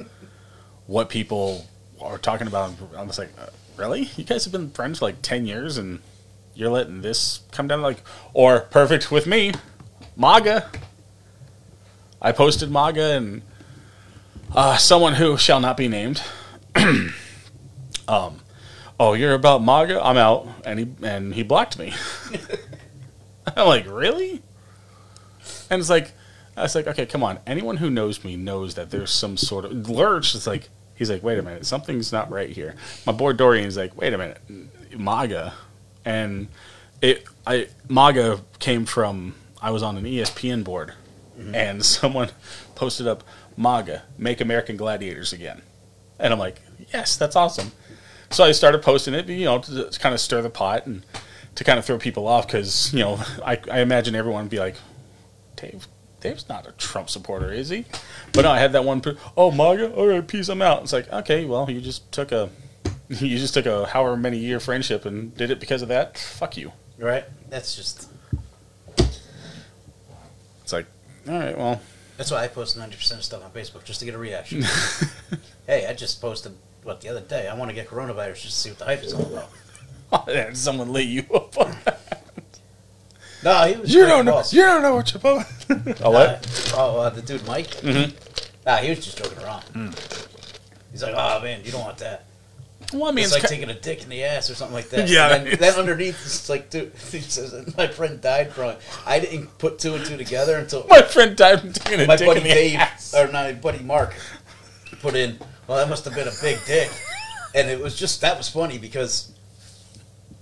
what people are talking about. I'm just like, really? You guys have been friends for like 10 years and you're letting this come down? Like, or perfect with me, MAGA. I posted MAGA and someone who shall not be named. Oh, you're about MAGA? I'm out. And he blocked me. I'm like, really? And it's like, I was like, okay, come on. Anyone who knows me knows that there's some sort of lurch. It's like, he's like, wait a minute, something's not right here. My boy Dorian's like, wait a minute, MAGA, and MAGA came from, I was on an ESPN board, and someone posted up MAGA, Make American Gladiators Again, and I'm like, yes, that's awesome. So I started posting it, you know, to kind of stir the pot and to kind of throw people off because, you know, I imagine everyone would be like, Dave's not a Trump supporter, is he? But no, I had that one. Oh, MAGA, all right, peace, I'm out. It's like, okay, well, you just took a however many year friendship and did it because of that. Fuck you. Right? That's just. It's like, all right, well. That's why I post 90% of stuff on Facebook just to get a reaction. Hey, I just posted the other day. I want to get coronavirus just to see what the hype is all about. And someone lit you up on that. No, he was. You don't know what you're about. Oh, what? The dude Mike. Mm-hmm. Nah, he was just joking around. He's like, oh man, you don't want that. Well, I mean, it's like taking a dick in the ass or something like that. Yeah. And then underneath, it's like, dude, he says, my friend died from it. I didn't put two and two together until my friend died from taking a my dick buddy in the Dave, ass. or my buddy Mark, put in. Well, that must have been a big dick, and it was just that was funny because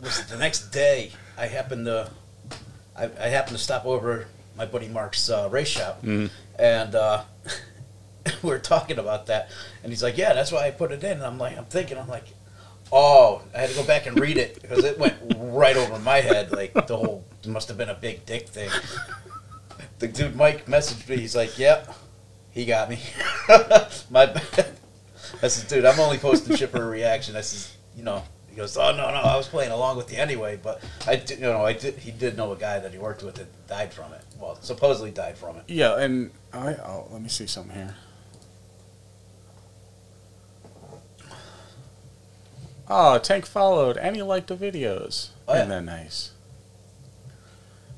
the next day I happened to stop over my buddy Mark's race shop, and we were talking about that, and he's like, "Yeah, that's why I put it in." And I'm like, "Oh, I had to go back and read it because it went right over my head. Like the whole it must have been a big dick thing." The dude Mike messaged me. He's like, "Yep, he got me." My bad. I said, "Dude, I'm only posting shit for a reaction." I says, "You know." He goes, "Oh no, I was playing along with you anyway." But he did know a guy that he worked with that died from it. Well, supposedly died from it. Yeah, and let me see something here. Oh, Tank followed and he liked the videos. Oh, yeah. Isn't that nice?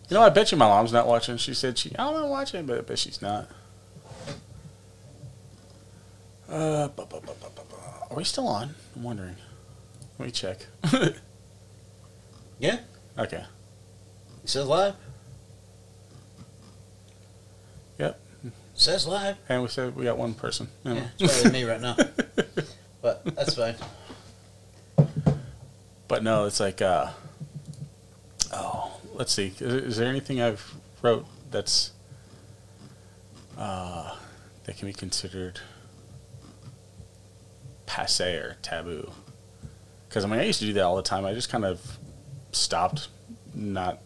You know, I bet you my mom's not watching. She said I don't know watching, but I bet she's not. Are we still on? I'm wondering. Let me check. Yeah. Okay. He says live. Yep. Says live. And we said we got one person. Yeah, it's probably me right now. But that's fine. But no, it's like, let's see. Is there anything I've wrote that's that can be considered passé or taboo? Because I mean, I used to do that all the time. I just kind of stopped, not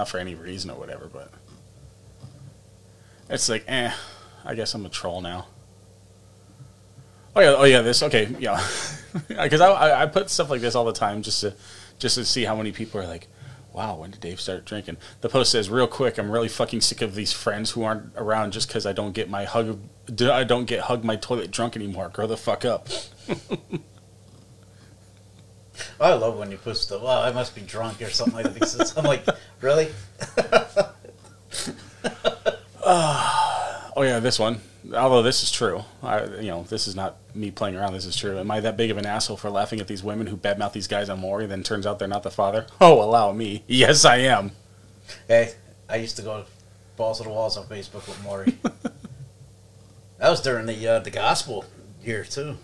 for any reason or whatever. But it's like, I guess I'm a troll now. Oh yeah, this okay, yeah. Because I put stuff like this all the time just to see how many people are like, wow, when did Dave start drinking? The post says, real quick, I'm really fucking sick of these friends who aren't around just because I don't get hug my toilet drunk anymore. Grow the fuck up. I love when you put stuff. Well, I must be drunk or something like that. Because I'm like, really? Oh yeah, this one. Although this is true, this is not me playing around. This is true. Am I that big of an asshole for laughing at these women who badmouth these guys on Maury? Then turns out they're not the father. Oh, allow me. Yes, I am. Hey, I used to go balls to the walls on Facebook with Maury. That was during the gospel year too.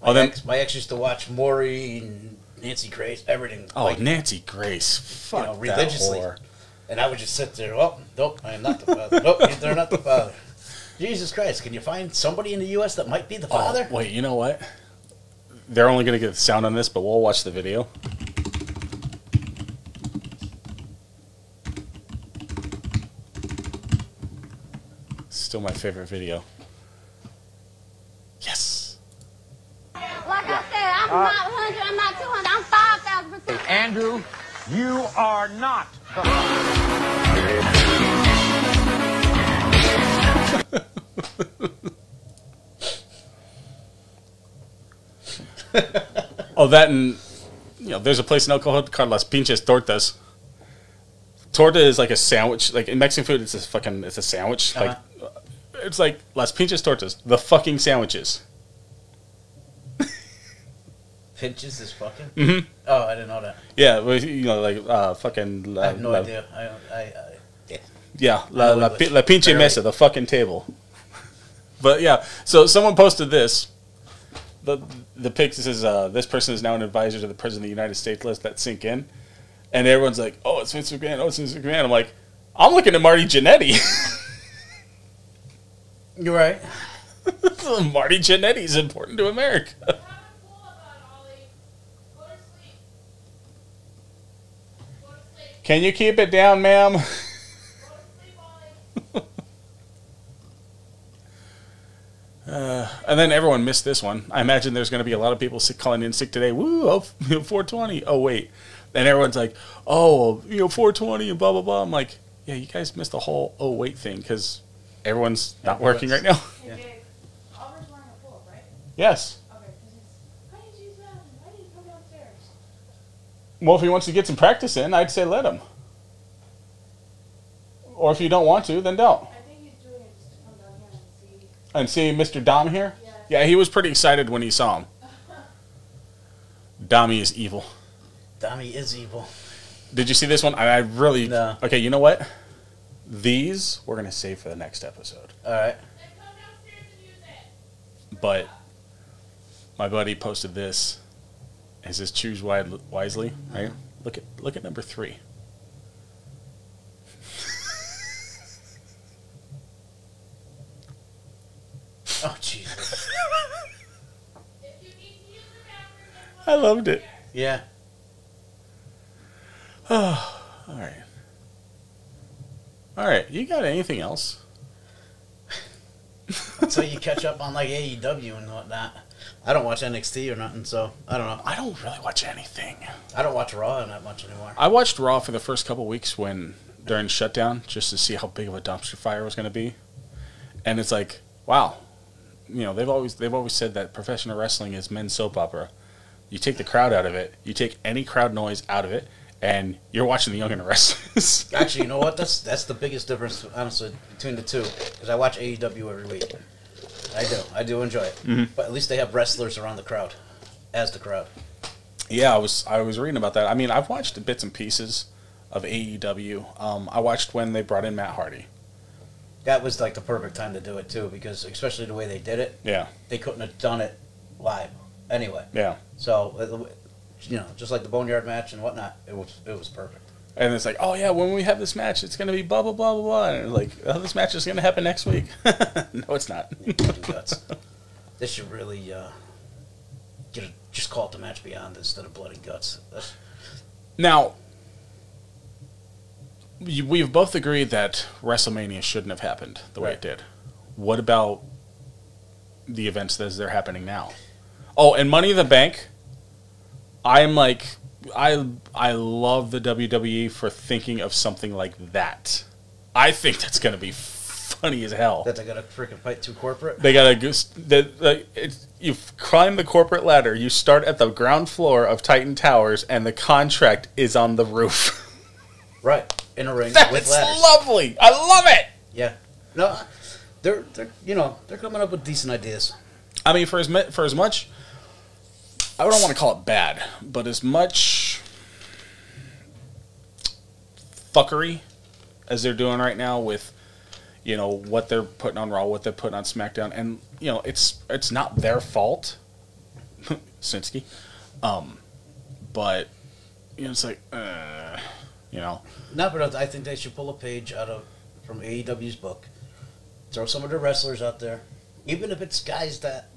My ex used to watch Maury and Nancy Grace, everything. Oh, like, Nancy Grace. Fuck religiously. That whore. And I would just sit there. Oh, nope, I am not the father. Nope, they're not the father. Jesus Christ, can you find somebody in the U.S. that might be the father? Wait, you know what? They're only going to get the sound on this, but we'll watch the video. Still my favorite video. Yes. Like I said, I'm not 100, I'm not 200, I'm 5,000%. Andrew, you are not Oh, that and there's a place in El Cajon called Las Pinches Tortas. Torta is like a sandwich. Like in Mexican food, it's a sandwich. Like it's like Las Pinches Tortas, the fucking sandwiches. Pinches is fucking. Mm-hmm. Oh, I didn't know that. Yeah, well, like fucking. I have no idea. Yeah, la pinche Barely. mesa, the fucking table. But yeah, so someone posted this. The pic says this person is now an advisor to the president of the United States. Let that sink in, and everyone's like, "Oh, it's Vince McMahon. Oh, it's Vince McMahon." I'm like, I'm looking at Marty Jannetty. You're right. Marty Jannetty is important to America. Can you keep it down, ma'am? And then everyone missed this one. I imagine there's going to be a lot of people calling in sick today. Woo, 420. Oh, wait. And everyone's like, oh, 420 and blah, blah, blah. I'm like, yeah, you guys missed the whole oh, wait thing because everyone's not working right now. Hey, Dave, Oliver's wearing a pull-up, right? Yes. Okay, because why didn't you use that? Why didn't you come downstairs? Well, if he wants to get some practice in, I'd say let him. Or if you don't want to, then don't. I think he's doing it just to come down here and see. And see Mr. Dom here? Yes. Yeah, he was pretty excited when he saw him. Dommy is evil. Dommy is evil. Did you see this one? I really... No. Okay, you know what? These we're going to save for the next episode. All right. Then come downstairs and use it. But my buddy posted this. It says choose wisely, right? Look at number 3. Oh, Jesus. If you need to use the bathroom, then I loved it. Yeah. Oh, all right. All right, you got anything else? Until you catch up on like AEW and whatnot. I don't watch NXT or nothing, so I don't know. I don't really watch anything. I don't watch Raw that much anymore. I watched Raw for the first couple weeks during shutdown just to see how big of a dumpster fire was going to be. And it's like, wow. They've always said that professional wrestling is men's soap opera. You take the crowd out of it, you take any crowd noise out of it, and you're watching the Young and the Restless. Actually, you know what? That's the biggest difference, honestly, between the two. Because I watch AEW every week. I do enjoy it. Mm-hmm. But at least they have wrestlers around the crowd, as the crowd. Yeah, I was reading about that. I mean, I've watched bits and pieces of AEW. I watched when they brought in Matt Hardy. That was like the perfect time to do it too, because especially the way they did it, Yeah. they couldn't have done it live anyway. Yeah. So, just like the Boneyard match and whatnot, it was perfect. And it's like, oh yeah, when we have this match, it's going to be blah, blah, blah, blah, blah. And like, oh, this match is going to happen next week. No, it's not. Blood and guts. They should really just call it the match beyond instead of blood and guts. Now, we've both agreed that WrestleMania shouldn't have happened the way it did. What about the events as they're happening now? Oh, and Money in the Bank. I'm like, I love the WWE for thinking of something like that. I think that's going to be funny as hell. That they got to freaking fight too corporate. They got to you climb the corporate ladder. You start at the ground floor of Titan Towers, and the contract is on the roof. Right, in a ring That's with ladders. lovely. I love it. Yeah, no, they're coming up with decent ideas. I mean, for as much, I don't want to call it bad, but as much fuckery as they're doing right now with, what they're putting on Raw, what they're putting on SmackDown, and it's not their fault Sinsky. But, you know, it's like, you know. No, but I think they should pull a page from AEW's book. Throw some of the wrestlers out there. Even if it's guys that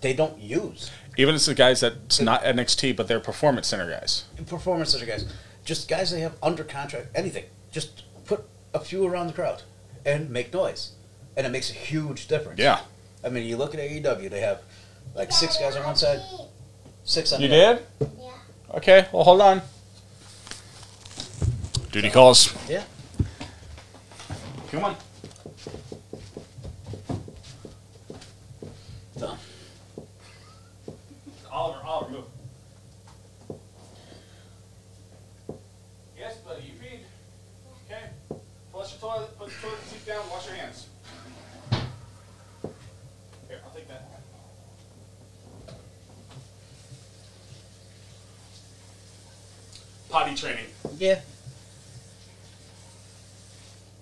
they don't use. Even if it's the guys that's not NXT, but they're Performance Center guys. Performance Center guys. Just guys they have under contract. Anything. Just put a few around the crowd and make noise. And it makes a huge difference. Yeah. I mean, you look at AEW, they have like 6 guys on one side, 6 on You the other. did? Yeah. Okay, well, hold on. Duty calls. Yeah. Come on. So, Oliver, move. Yes, buddy, you feed. Okay. Flush your toilet, put the toilet seat down, wash your hands. Here, I'll take that. Potty training. yeah.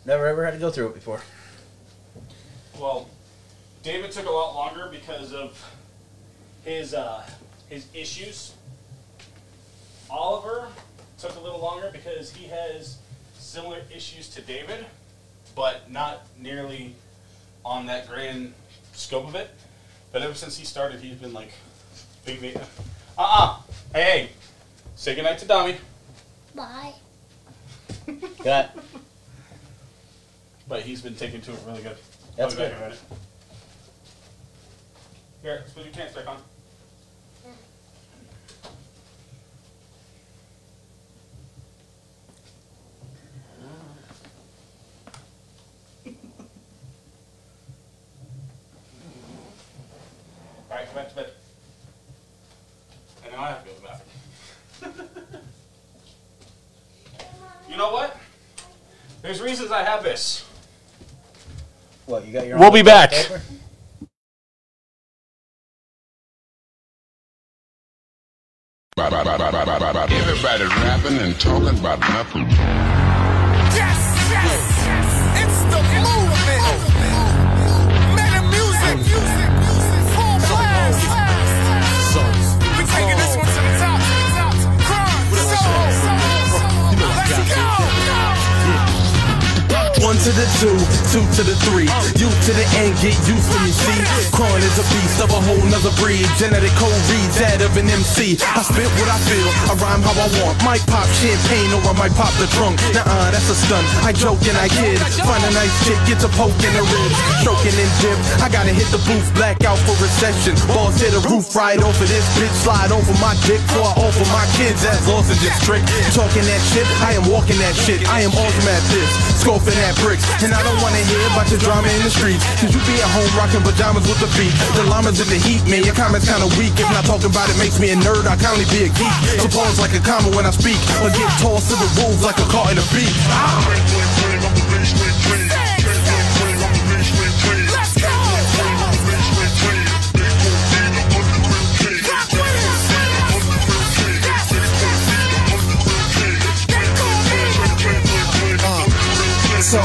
Never ever had to go through it before. Well, David took a lot longer because of his issues. Oliver took a little longer because he has similar issues to David, but not nearly on that grand scope of it. But ever since he started, he's been like, hey, say goodnight to Dommy. Bye. Got it. But he's been taking to it really good. That's I'll be back good. in a minute. Here, let's put your pants back on. All right, go back to bed. And now I have to go to the bathroom. You know what? There's reasons I have this. What, you got your We'll own be back. paper? Everybody rapping and talking about nothing. Yes, it's the movement. Men and music. Full blast. We're taking this one to the top. Crime, soul. Let's go. 1 to the 2, 2 to the 3. You to the end, get used to me, see. Corn is a beast of a whole nother breed. Genetic code reads that of an MC. I spit what I feel, I rhyme how I want. Might pop champagne or I might pop the trunk. Nuh-uh, that's a stunt. I joke and I kid. Find a nice chick, get a poke in the ribs. Stroking and dip. I gotta hit the booth, black out for recession. Balls hit the roof right over this bitch. Slide over my dick before I offer my kids. That's Lawson just trick. Talking that shit, I am walking that shit. I am awesome at this. Scoffing at bricks. And I don't wanna hear about your drama in the streets. Cause you be at home rocking pajamas with the feet. The llamas in the heat, man, your comments kinda weak. If not talking about it makes me a nerd, I can only be a geek. So pause like a comma when I speak. Or get tossed to the wolves like a caught in a beat. Let's go. So,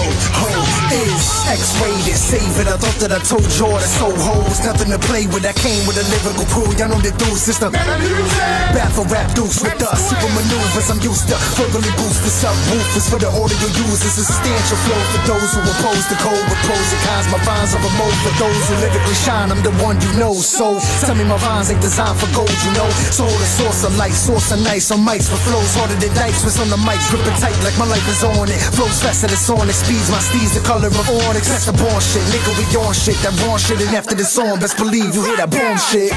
is X-rated, save it. I thought that I told y'all that so hoes, nothing to play with. I came with a lyrical crew, y'all know the dude system. Battle rap dudes with us, super maneuvers I'm used to. Verbally boost the subwoofers for the audio users. A substantial flow for those who oppose the code with pros and cons. My rhymes are remote for those who lyrically shine. I'm the one you know. So tell me my rhymes ain't designed for gold, you know. So hold a source of light, source of nice on mics for flows harder than dice. What's on the mic, grip it tight like my life is on it. Flows faster than Sonic speeds, my steeds the color of onyx. That's the born shit, nigga, we on shit. That wrong shit, and after this song, best believe you hear that bomb shit.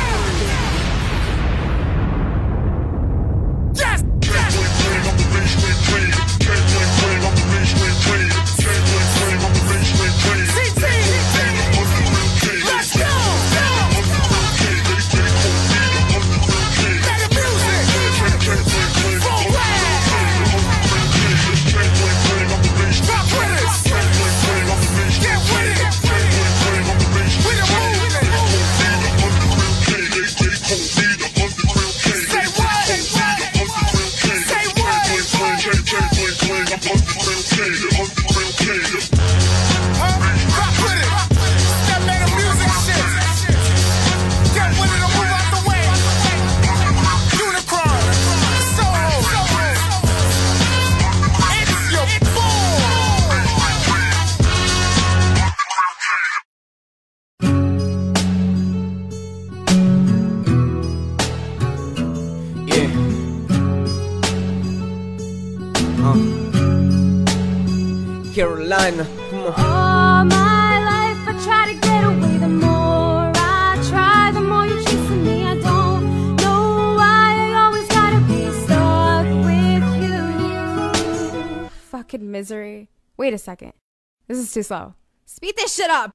Yes. Let's go. Let the music. Full blast. Rock with us. Get with it. We the movement. Carolina. Come on. All my life I try to get away. The more I try, the more you're chasing me. I don't know why I always gotta be stuck with you. Fucking misery. Wait a second. This is too slow. Speed this shit up.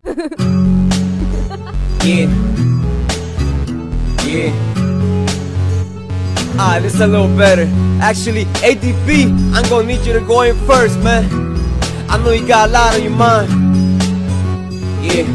Yeah. Yeah. Ah, this a little better. Actually, ADP, I'm gonna need you to go in first, man. I know you got a lot on your mind. Yeah.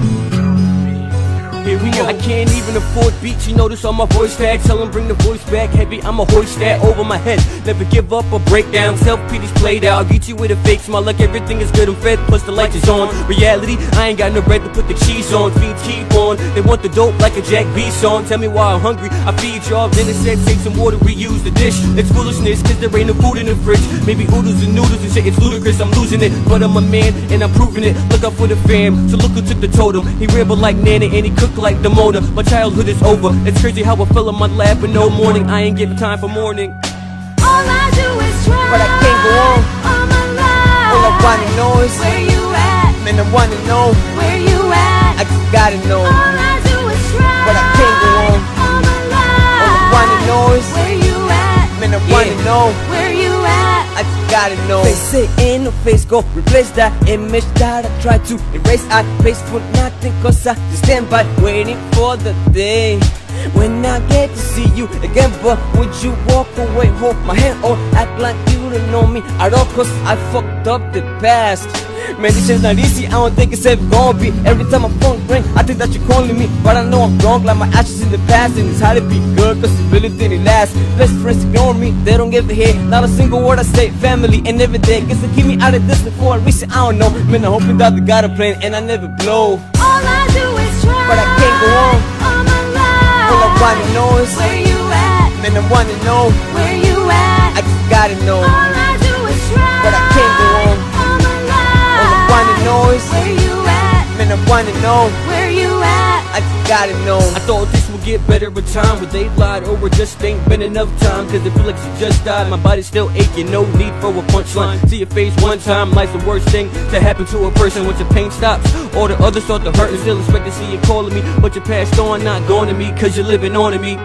Here we go. I can't even afford beats, you notice on my voice tag. Tell them bring the voice back heavy, I'ma hoist that over my head. Never give up or break down, self-pity's played out. Get you with a fake smile like everything is good and fed, plus the light is on. Reality, I ain't got no bread to put the cheese on. Fiends keep on, they want the dope like a Jack B song. Tell me why I'm hungry, I feed y'all. Then it said take some water, reuse the dish. It's foolishness, cause there ain't no food in the fridge. Maybe oodles and noodles and shit, it's ludicrous, I'm losing it. But I'm a man, and I'm proving it. Look up for the fam, so look who took the totem. He rambled like Nana, and he cooked like Demona. My childhood is over, it's crazy how I fell on my lap. But no morning, I ain't getting time for morning. All I do is try. But I can't go on. All my life. All I wanna know is where you at. Man, I wanna know Where you at. I just gotta know. All I do is try. But I can't go on. All my life. All I wanna know is where you at. Man, I wanna know Where you at. I just gotta know. Face it in the face, go replace that image that I tried to erase. I face for nothing, cause I just stand by waiting for the day when I get to see you again. But would you walk away, hold my hand, or act like you don't know me at all? Cause I fucked up the past. Man, this shit's not easy, I don't think it's ever gonna be. Every time my phone ring, I think that you're calling me, but I know I'm wrong, like my actions in the past. And it's hard to be good, cause it really didn't last. Best friends ignore me, they don't give a hit. Not a single word I say, family and every day. Guess they keep me out of this for a reason, I don't know. Man, I'm hoping that they got a plan and I never blow. All I do is try. But I can't go on. All my life. All I wanna know is where you at. Man, I wanna know Where you at. I just gotta know. All I do is try. But I can't go on. All my life. All I wanna know is where you at. Man, I wanna know Where you at. I just gotta know. I thought this would get better with time, but they lied, or it just ain't been enough time. Cause it feel like she just died, my body's still aching, no need for a punchline. See your face one time, life's the worst thing to happen to a person. Once the pain stops, all the others start to hurt. And still expect to see you calling me, but you passed on, not going to me, cause you're living on to me.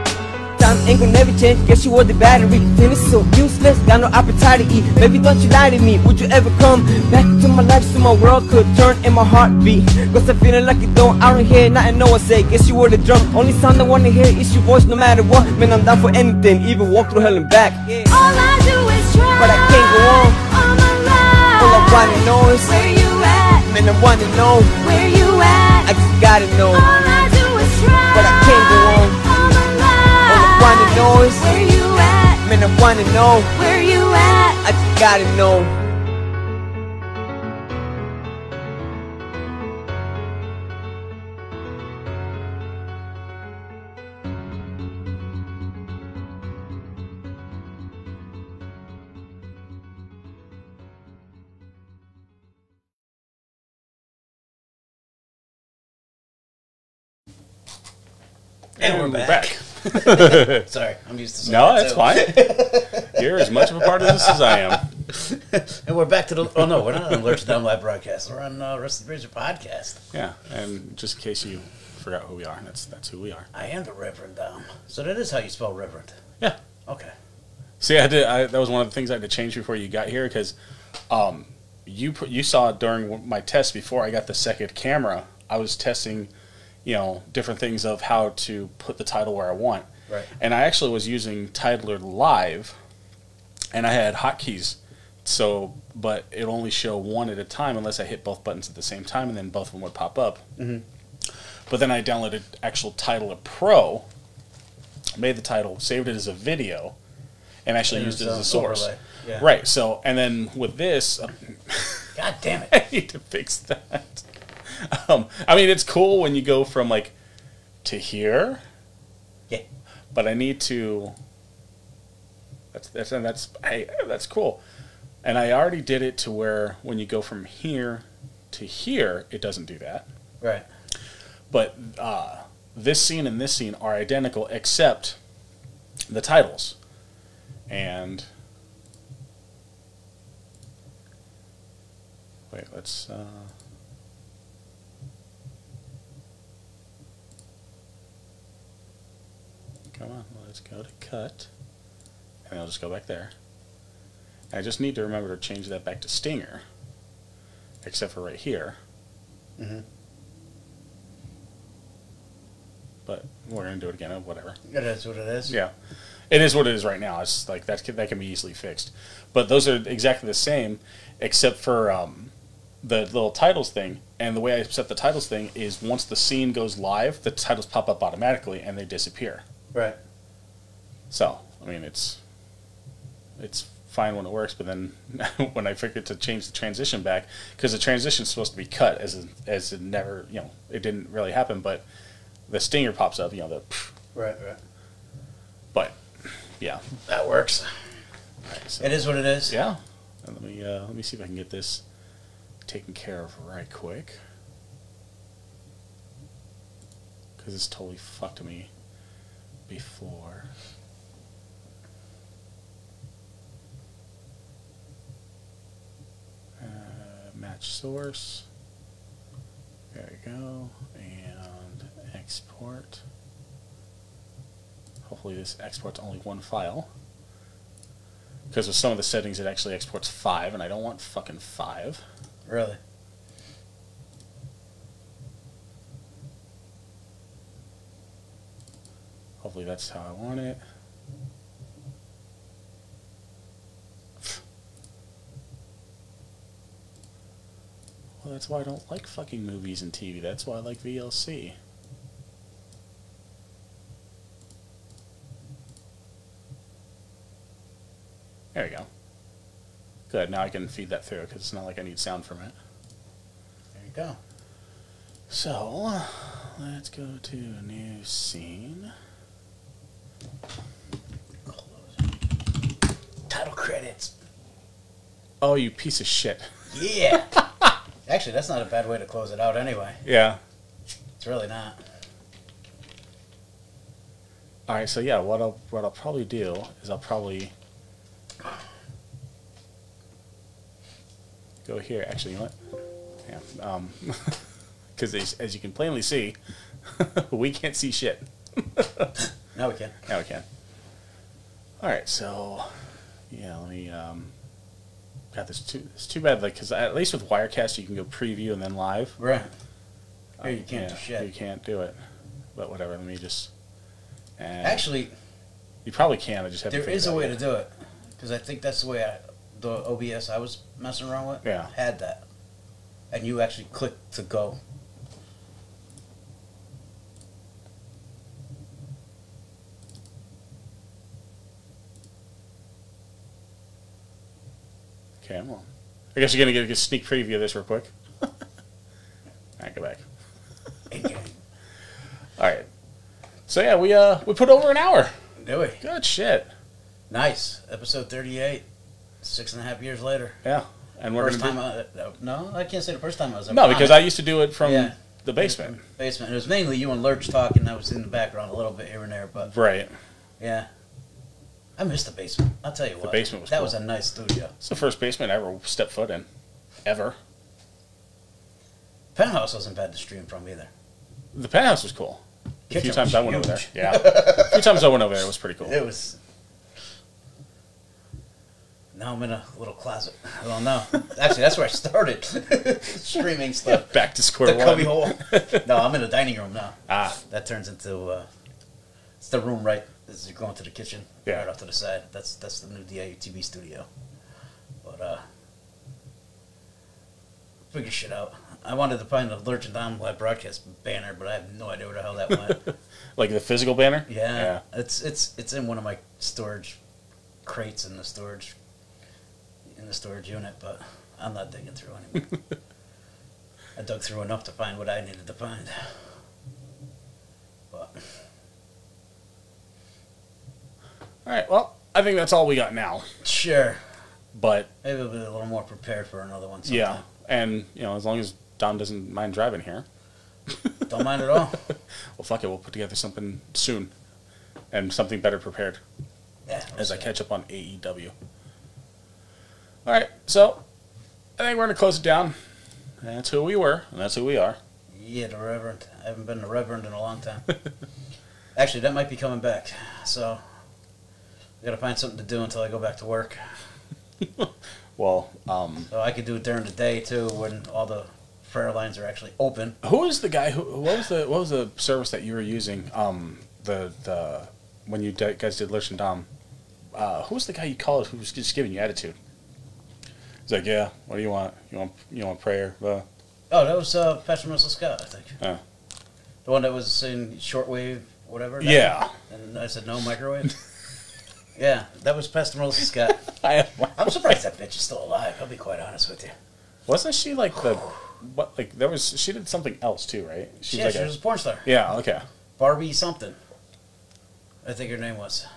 Time ain't gonna never change, guess you were the battery. Then it's so useless, got no appetite to eat. Baby, don't you lie to me, would you ever come back to my life so my world could turn in my heartbeat? Cause I'm feeling like you don't, I don't hear nothing no one say. Guess you were the drum, only sound I wanna hear is your voice no matter what. Man, I'm down for anything, even walk through hell and back. All I do is try. But I can't go on. All my life. All I wanna know is where you at. Man, I wanna know Where you at. I just gotta know. All I do is try. But I can't go on. All my life. All I wanna know is where you at. Man, I wanna know Where you at. I just gotta know. And we're back. Sorry, I'm used to saying No, that that's fine. You're as much of a part of this as I am. And we're back to the... Oh, no, we're not on Alert to Dumb Live broadcast. We're on Rest of the Razor podcast. Yeah, and just in case you forgot who we are, that's who we are. I am the Reverend Dom. So that is how you spell Reverend. Yeah. Okay. See, that was one of the things I had to change before you got here, because you saw during my test before I got the second camera, I was testing, different things of how to put the title where I want. Right. And I actually was using Titler Live, and I had hotkeys, but it only show one at a time unless I hit both buttons at the same time, and then both of them would pop up. Mm-hmm. But then I downloaded actual Titler Pro, made the title, saved it as a video, and actually used it as a source. Yeah. Right. So, and then with this, God damn it! I need to fix that. I mean, it's cool when you go from to here. Yeah. But I need to. That's cool, and I already did it to where when you go from here to here, it doesn't do that. Right. But this scene and this scene are identical except the titles, and Wait, let's... Come on, let's go to cut. And I'll just go back there. And I just need to remember to change that back to Stinger. Except for right here. Mm-hmm. But we're going to do it again, whatever. It is what it is. Yeah. It is what it is right now. It's like that can be easily fixed. But those are exactly the same, except for the little titles thing. And the way I set the titles thing is once the scene goes live, the titles pop up automatically and they disappear. Right. So, I mean, it's fine when it works, but then when I figured to change the transition back, because the transition's supposed to be cut as it never, it didn't really happen, but the stinger pops up, Right. But, yeah. That works. All right, so, it is what it is. Yeah. And let me see if I can get this taken care of right quick. Because it's totally fucked me before. Match source. There we go. And export. Hopefully this exports only one file. Because with some of the settings it actually exports 5, and I don't want fucking 5. Really? Hopefully that's how I want it. Well, that's why I don't like fucking movies and TV. That's why I like VLC. There we go. Good, now I can feed that through because it's not like I need sound from it. There you go. So, let's go to a new scene. Title credits. Oh, you piece of shit. Yeah. Actually, that's not a bad way to close it out anyway. Yeah. It's really not. All right, so yeah, what I'll probably do is I'll probably go here. Actually, you know what? Yeah. Because as you can plainly see, we can't see shit. Now we can. Now we can. All right, so yeah, let me. God, it's too bad. Like, because at least with Wirecast you can go preview and then live. Right. Here you can't do shit. You can't do it. But whatever. Let me just. Actually, you probably can. I just have to. There is a way to do it, because I think that's the way the OBS I was messing around with had that, and you actually click to go. Okay, well, I guess you're gonna get a sneak preview of this real quick. All right, go back. All right. So yeah, we put over an hour. Do we? Good shit. Nice. Episode 38. 6.5 years later. Yeah, and we're first time. No, I can't say the first time I was. No, because I used to do it from the basement. Basement. It was mainly you and Lurch talking. I was in the background a little bit here and there, but right. Yeah. I missed the basement. I'll tell you what. The basement was that cool. was a nice studio. It's the first basement I ever stepped foot in. Ever. Penthouse wasn't bad to stream from either. The penthouse was cool. A few times I went over there. huge. Yeah. A few times I went over there. It was pretty cool. It was. Now I'm in a little closet. Well, no. Actually, that's where I started streaming stuff. Back to square the one. cubby hole. No, I'm in a dining room now. Ah. That turns into it's the room right as you're going to the kitchen. Yeah. Right off to the side. That's the new DATV studio. But figure shit out. I wanted to find the Lurch and Dom live broadcast banner, but I have no idea where the hell that went. Like the physical banner? Yeah. It's in one of my storage crates in the storage unit, but I'm not digging through anymore. I dug through enough to find what I needed to find. But all right, well, I think that's all we got now. Sure. But maybe we'll be a little more prepared for another one sometime. Yeah, and as long as Dom doesn't mind driving here. Don't mind at all. Well, fuck it, we'll put together something soon. And something better prepared. Yeah. As I catch up on AEW. Alright, so I think we're going to close it down. That's who we were, and that's who we are. Yeah, the Reverend. I haven't been the Reverend in a long time. Actually, that might be coming back. So, I gotta find something to do until I go back to work. Well, so I could do it during the day too, when all the prayer lines are actually open. who is the guy? What was the service that you were using? The when you guys did Lurch and Dom. Who was the guy you called who was just giving you attitude? He's like, yeah. What do you want? You want prayer? Oh, that was Pastor Russell Scott, I think. Oh. The one that was in shortwave, whatever. Yeah. And I said no microwave. Yeah, that was Pastor Russell Scott. I'm surprised that bitch is still alive. I'll be quite honest with you. Wasn't she like she did something else too, right? She was a porn star. Yeah. Okay. Barbie something. I think her name was.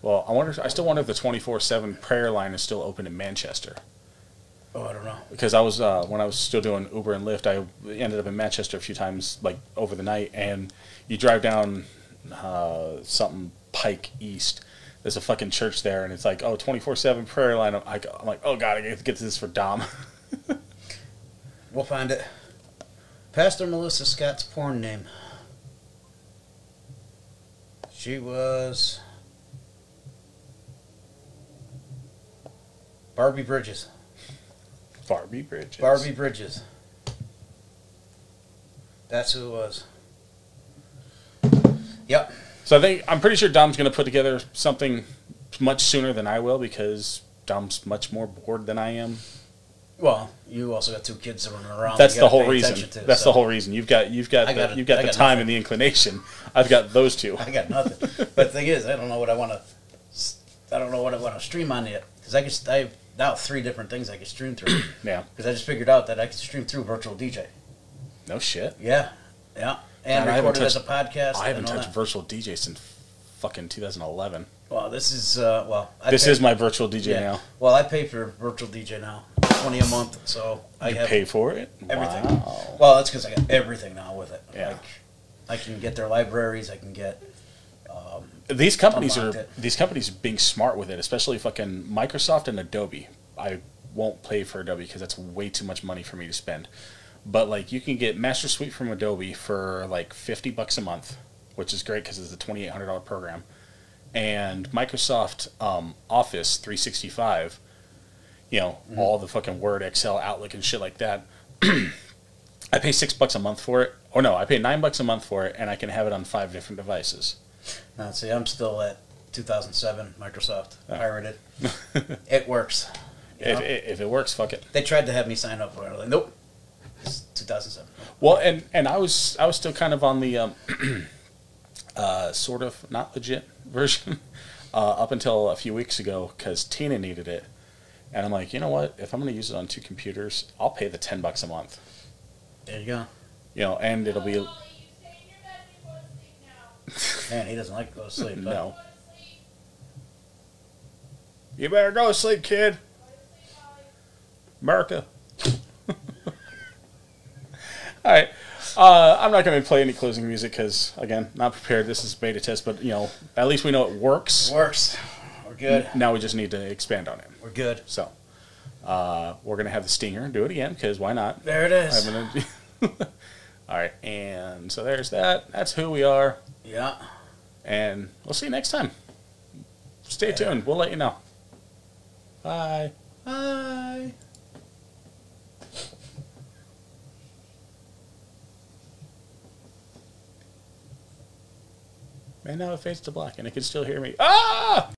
Well, I still wonder if the 24/7 prayer line is still open in Manchester. Oh, I don't know. Because I was when I was still doing Uber and Lyft, I ended up in Manchester a few times, like over the night, and you drive down something Pike East. There's a fucking church there, and it's like, 24/7 prayer line. I'm like, oh god, I got to get this for Dom. We'll find it. Pastor Melissa Scott's porn name. She was Barbie Bridges. Barbie Bridges. Barbie Bridges. That's who it was. Yep. So I'm pretty sure Dom's going to put together something much sooner than I will, because Dom's much more bored than I am. Well, you also got two kids running around. That's the whole reason. That's the whole reason. You've got the time nothing. and the inclination. I've got those two. I got nothing. But the thing is, I don't know what I want to stream on yet, because I have now 3 different things I can stream through. Yeah. Because I just figured out that I can stream through Virtual DJ. No shit. Yeah. And God, record it as a podcast. I haven't touched Virtual DJ since fucking 2011. Well, this is this is my Virtual DJ now. Well, I pay for Virtual DJ now, $20 a month. So I pay for it. Everything. Wow. Well, that's because I got everything now with it. Yeah. Like, I can get their libraries. I can get. These companies are being smart with it, especially fucking Microsoft and Adobe. I won't pay for Adobe because that's way too much money for me to spend. But like, you can get Master Suite from Adobe for like $50 a month, which is great because it's a $2,800 program. And Microsoft Office 365, all the fucking Word, Excel, Outlook, and shit like that. I pay $6 a month for it. Or no, I pay $9 a month for it, and I can have it on 5 different devices. Now, see, I'm still at 2007 Microsoft pirated. It works. If it works, fuck it. They tried to have me sign up for it. Like, nope. It's 2007. Well, and I was still kind of on the sort of not legit version up until a few weeks ago, because Tina needed it, and I'm like, you know what? If I'm going to use it on 2 computers, I'll pay the $10 a month. There you go. And it'll be. Man, he doesn't like to go to sleep. No. You better go to sleep, kid. America. All right. I'm not going to play any closing music because, again, not prepared. This is beta test, but, at least we know it works. It works. We're good. Now we just need to expand on it. We're good. So, we're going to have the stinger do it again because why not? There it is. All right. And so there's that. That's who we are. Yeah. And we'll see you next time. Stay tuned. We'll let you know. Bye. Bye. Man, now it fades to black, and it can still hear me. Ah!